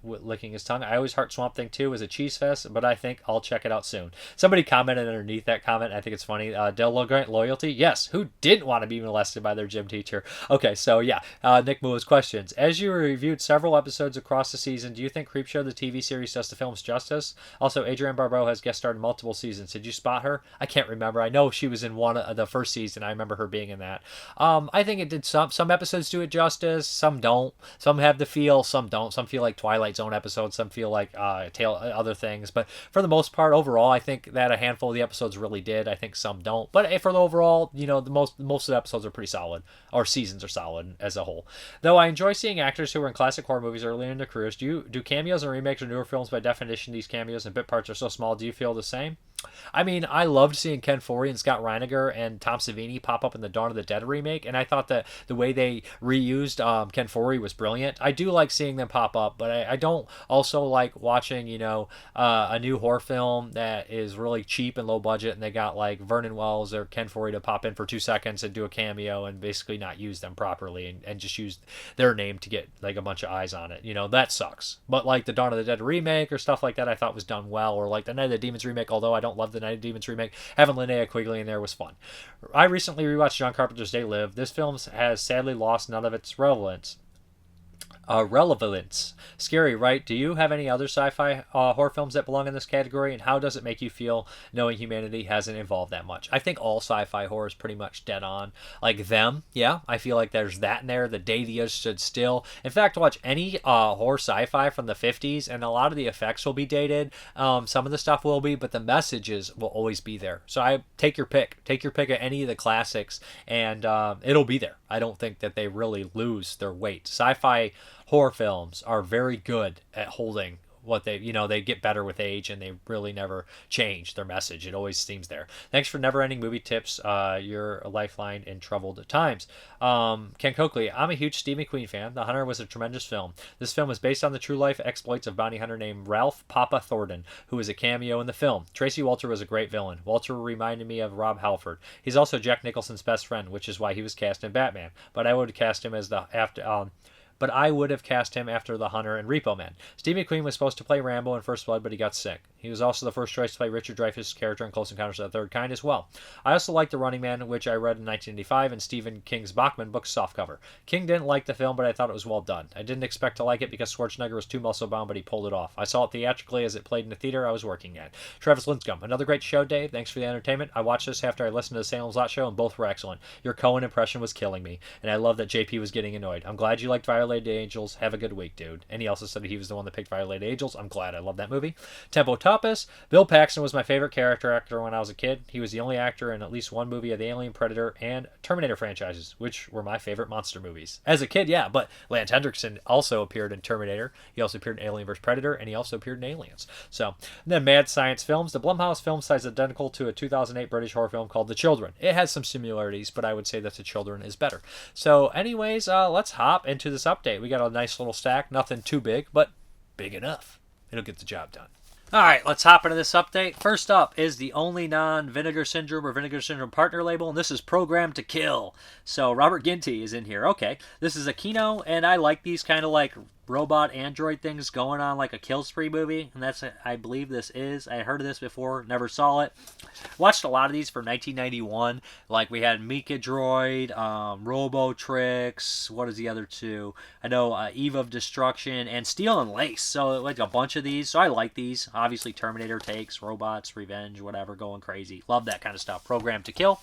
Licking his tongue. I always heart Swamp Thing 2 as a cheese fest, but I think I'll check it out soon. Somebody commented underneath that comment. I think it's funny. Del Grant loyalty. Yes. Who didn't want to be molested by their gym teacher? Okay, so yeah. Nick Moore's questions. As you reviewed several episodes across the season, do you think Creepshow the TV series does the film's justice? Also, Adrienne Barbeau has guest starred in multiple seasons. Did you spot her? I can't remember. I know she was in one of the first season. I remember her being in that. I think it did some episodes do it justice. Some don't. Some have the feel. Some don't. Some feel like Twilight Zone episodes, some feel like other things, but for the most part, overall, I think that a handful of the episodes really did. I think some don't, but for the overall, the most of the episodes are pretty solid, or seasons are solid as a whole. Though I enjoy seeing actors who were in classic horror movies earlier in their careers. Do cameos and remakes or newer films, by definition, these cameos and bit parts are so small? Do you feel the same? I mean, I loved seeing Ken Foree and Scott Reiniger and Tom Savini pop up in the Dawn of the Dead remake, and I thought that the way they reused Ken Foree was brilliant. I do like seeing them pop up, but I don't also like watching, a new horror film that is really cheap and low budget, and they got like Vernon Wells or Ken Foree to pop in for 2 seconds and do a cameo and basically not use them properly and just use their name to get like a bunch of eyes on it. That sucks. But like the Dawn of the Dead remake or stuff like that, I thought was done well, or like the Night of the Demons remake, although I don't don't love the Night of Demons remake. Having Linnea Quigley in there was fun. I recently rewatched John Carpenter's They Live. This film has sadly lost none of its relevance. Relevance. Scary, right? Do you have any other sci-fi horror films that belong in this category, and how does it make you feel knowing humanity hasn't evolved that much? I think all sci-fi horror is pretty much dead on. Like Them, yeah, I feel like there's that in there. The Day the Earth Stood Still. In fact, watch any horror sci-fi from the 50s, and a lot of the effects will be dated. Some of the stuff will be, but the messages will always be there. So I take your pick. Take your pick of any of the classics, and it'll be there. I don't think that they really lose their weight. Sci-fi horror films are very good at holding what they get better with age, and they really never change their message. It always seems there. Thanks for never ending movie tips. You're a lifeline in troubled times. Ken Coakley, I'm a huge Steve McQueen fan. The Hunter was a tremendous film. This film was based on the true life exploits of bounty hunter named Ralph Papa Thornton, who was a cameo in the film. Tracy Walter was a great villain. Walter reminded me of Rob Halford. He's also Jack Nicholson's best friend, which is why he was cast in Batman. But I would cast him as but I would have cast him after The Hunter and Repo Man. Steve McQueen was supposed to play Rambo in First Blood, but he got sick. He was also the first choice to play Richard Dreyfuss' character in Close Encounters of the Third Kind as well. I also liked The Running Man, which I read in 1985 in Stephen King's Bachman book softcover. King didn't like the film, but I thought it was well done. I didn't expect to like it because Schwarzenegger was too muscle-bound, but he pulled it off. I saw it theatrically as it played in the theater I was working at. Travis Linscomb, another great show, Dave. Thanks for the entertainment. I watched this after I listened to the Salem's Lot show, and both were excellent. Your Cohen impression was killing me, and I love that JP was getting annoyed. I'm glad you liked Violated Angels. Have a good week, dude. And he also said he was the one that picked Violated Angels. I'm glad. I love that movie. Tempo Tapas. Bill Paxton was my favorite character actor when I was a kid. He was the only actor in at least one movie of the Alien, Predator, and Terminator franchises, which were my favorite monster movies. As a kid, yeah, but Lance Hendrickson also appeared in Terminator. He also appeared in Alien vs. Predator, and he also appeared in Aliens. So, and then Mad Science Films. The Blumhouse film style is identical to a 2008 British horror film called The Children. It has some similarities, but I would say that The Children is better. So, anyways, let's hop into this update. We got a nice little stack. Nothing too big, but big enough. It'll get the job done. All right, let's hop into this update. First up is the only non-Vinegar Syndrome or Vinegar Syndrome partner label, and this is Programmed to Kill. So Robert Ginty is in here. Okay, this is a Kino, and I like these kind of like robot android things going on like a kill spree movie, and that's I believe this is. I heard of this before, never saw it. Watched a lot of these from 1991. Like we had Mika Droid, Robotrix. What is the other two? I know Eve of Destruction and Steel and Lace. So like a bunch of these. So I like these. Obviously Terminator takes, robots, revenge, whatever, going crazy. Love that kind of stuff. Programmed to Kill.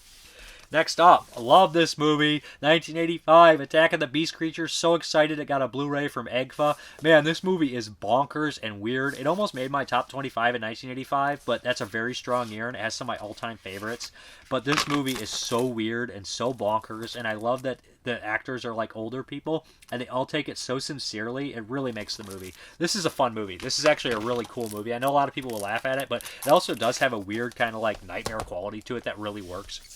Next up, I love this movie, 1985, Attack of the Beast Creatures. So excited it got a Blu-ray from EGFA. Man, this movie is bonkers and weird. It almost made my top 25 in 1985, but that's a very strong year, and it has some of my all-time favorites. But this movie is so weird and so bonkers, and I love that the actors are like older people, and they all take it so sincerely. It really makes the movie. This is a fun movie. This is actually a really cool movie. I know a lot of people will laugh at it, but it also does have a weird kind of like nightmare quality to it that really works.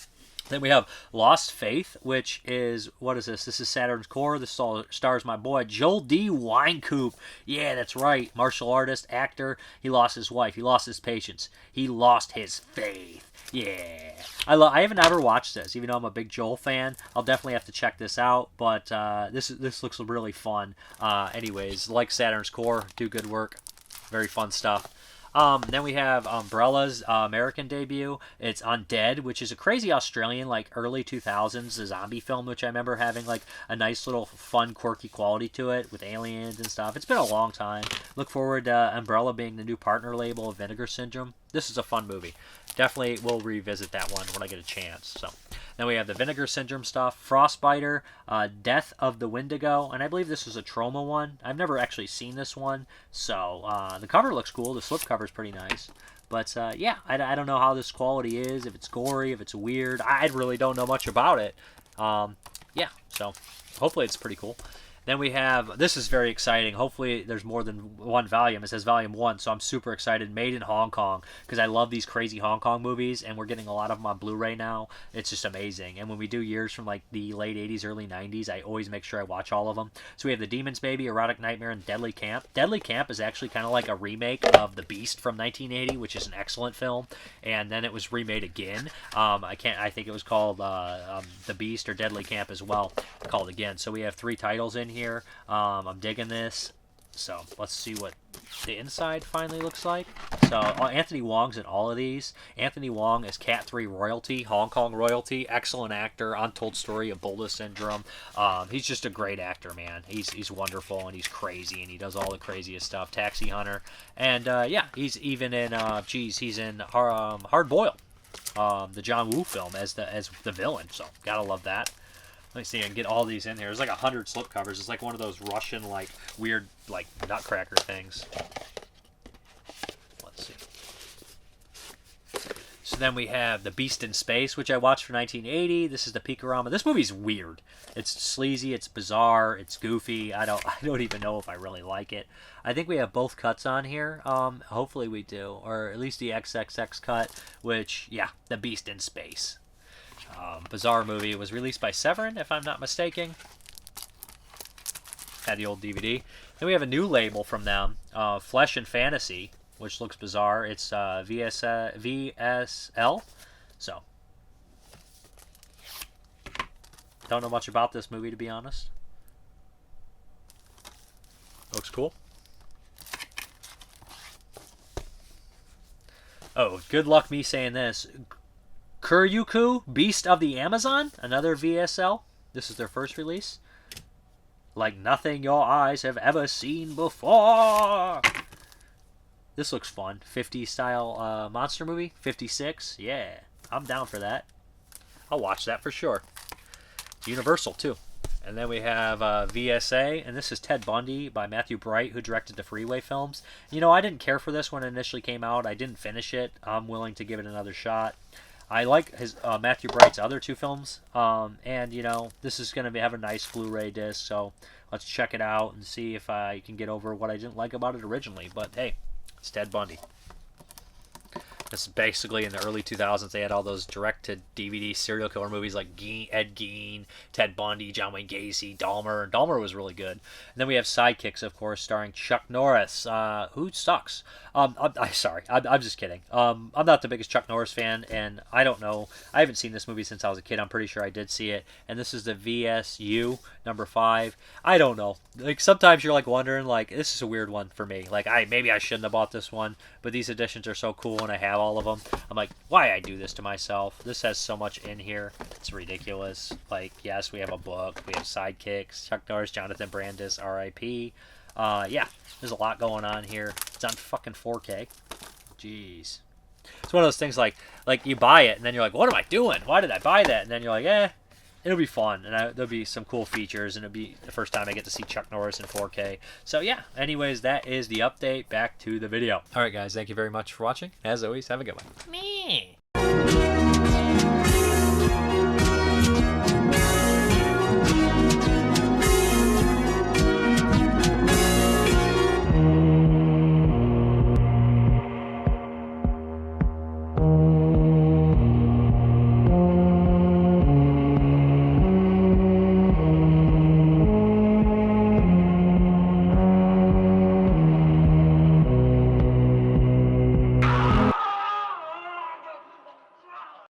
Then we have Lost Faith, which is, what is this? This is Saturn's Core. This stars my boy, Joel D. Winecoop. Yeah, that's right. Martial artist, actor. He lost his wife. He lost his patience. He lost his faith. Yeah. I haven't ever watched this, even though I'm a big Joel fan. I'll definitely have to check this out, but this looks really fun. Anyways, like Saturn's Core, do good work. Very fun stuff. Then we have Umbrella's American debut. It's Undead, which is a crazy Australian, like, early 2000s zombie film, which I remember having, like, a nice little fun, quirky quality to it with aliens and stuff. It's been a long time. Look forward to Umbrella being the new partner label of Vinegar Syndrome. This is a fun movie. Definitely will revisit that one when I get a chance. So then we have the Vinegar Syndrome stuff, Frostbiter, Death of the Wendigo, and I believe this is a Troma one. I've never actually seen this one, so the cover looks cool. The slipcover is pretty nice. But yeah, I don't know how this quality is, if it's gory, if it's weird. I really don't know much about it. Yeah, so hopefully it's pretty cool. Then we have, this is very exciting. Hopefully there's more than one volume. It says volume 1, so I'm super excited. Made in Hong Kong, because I love these crazy Hong Kong movies, and we're getting a lot of them on Blu-ray now. It's just amazing. And when we do years from like the late 80s, early 90s, I always make sure I watch all of them. So we have The Demon's Baby, Erotic Nightmare, and Deadly Camp. Deadly Camp is actually kind of like a remake of The Beast from 1980, which is an excellent film. And then it was remade again. I think it was called The Beast or Deadly Camp as well, called again. So we have 3 titles in here. I'm digging this. So let's see what the inside finally looks like. So Anthony Wong's in all of these. Anthony Wong is Cat 3 royalty, Hong Kong royalty, excellent actor, Untold Story, Ebola Syndrome. He's just a great actor, man. He's wonderful, and he's crazy, and he does all the craziest stuff. Taxi Hunter, and yeah, he's even in he's in Hard Boiled, the John Woo film as the villain. So gotta love that. Let me see, I can get all these in here. There's like 100 slipcovers. It's like one of those Russian, like, weird, like, nutcracker things. Let's see. So then we have The Beast in Space, which I watched for 1980. This is the Peakorama. This movie's weird. It's sleazy, it's bizarre, it's goofy. I don't even know if I really like it. I think we have both cuts on here. Hopefully we do. Or at least the XXX cut, which, yeah, The Beast in Space. Bizarre movie. It was released by Severin, if I'm not mistaken. Had the old DVD. Then we have a new label from them, Flesh and Fantasy, which looks bizarre. It's VSL. So, don't know much about this movie, to be honest. Looks cool. Oh, good luck me saying this. Kuryuku, Beast of the Amazon, another VSL. This is their first release. Like nothing your eyes have ever seen before. This looks fun. 50 style monster movie. 56. Yeah, I'm down for that. I'll watch that for sure. Universal too. And then we have VSA, and this is Ted Bundy by Matthew Bright, who directed the Freeway films. You know, I didn't care for this when it initially came out. I didn't finish it. I'm willing to give it another shot. I like his Matthew Bright's other two films, and you know, this is going to have a nice Blu-ray disc, so let's check it out and see if I can get over what I didn't like about it originally. But hey, it's Ted Bundy. This is basically in the early 2000s. They had all those direct-to-DVD serial killer movies like Ed Gein, Ted Bundy, John Wayne Gacy, Dahmer. And Dahmer was really good. And then we have Sidekicks, of course, starring Chuck Norris, who sucks. I'm just kidding. I'm not the biggest Chuck Norris fan, and I don't know. I haven't seen this movie since I was a kid. I'm pretty sure I did see it. And this is the VSU, number 5. I don't know. Like, sometimes you're like wondering, like, this is a weird one for me. Like, maybe I shouldn't have bought this one, but these editions are so cool, and I have all of them. I'm like, why I do this to myself? This has so much in here. It's ridiculous. Like, yes, we have a book. We have Sidekicks, Chuck Norris, Jonathan Brandis, R.I.P. Yeah, there's a lot going on here. It's on fucking 4K. Jeez. It's one of those things like you buy it, and then you're like, what am I doing? Why did I buy that? And then you're like, it'll be fun, and there'll be some cool features, and it'll be the first time I get to see Chuck Norris in 4K. So yeah, anyways, that is the update. Back to the video. All right, guys, thank you very much for watching. As always, have a good one. Me.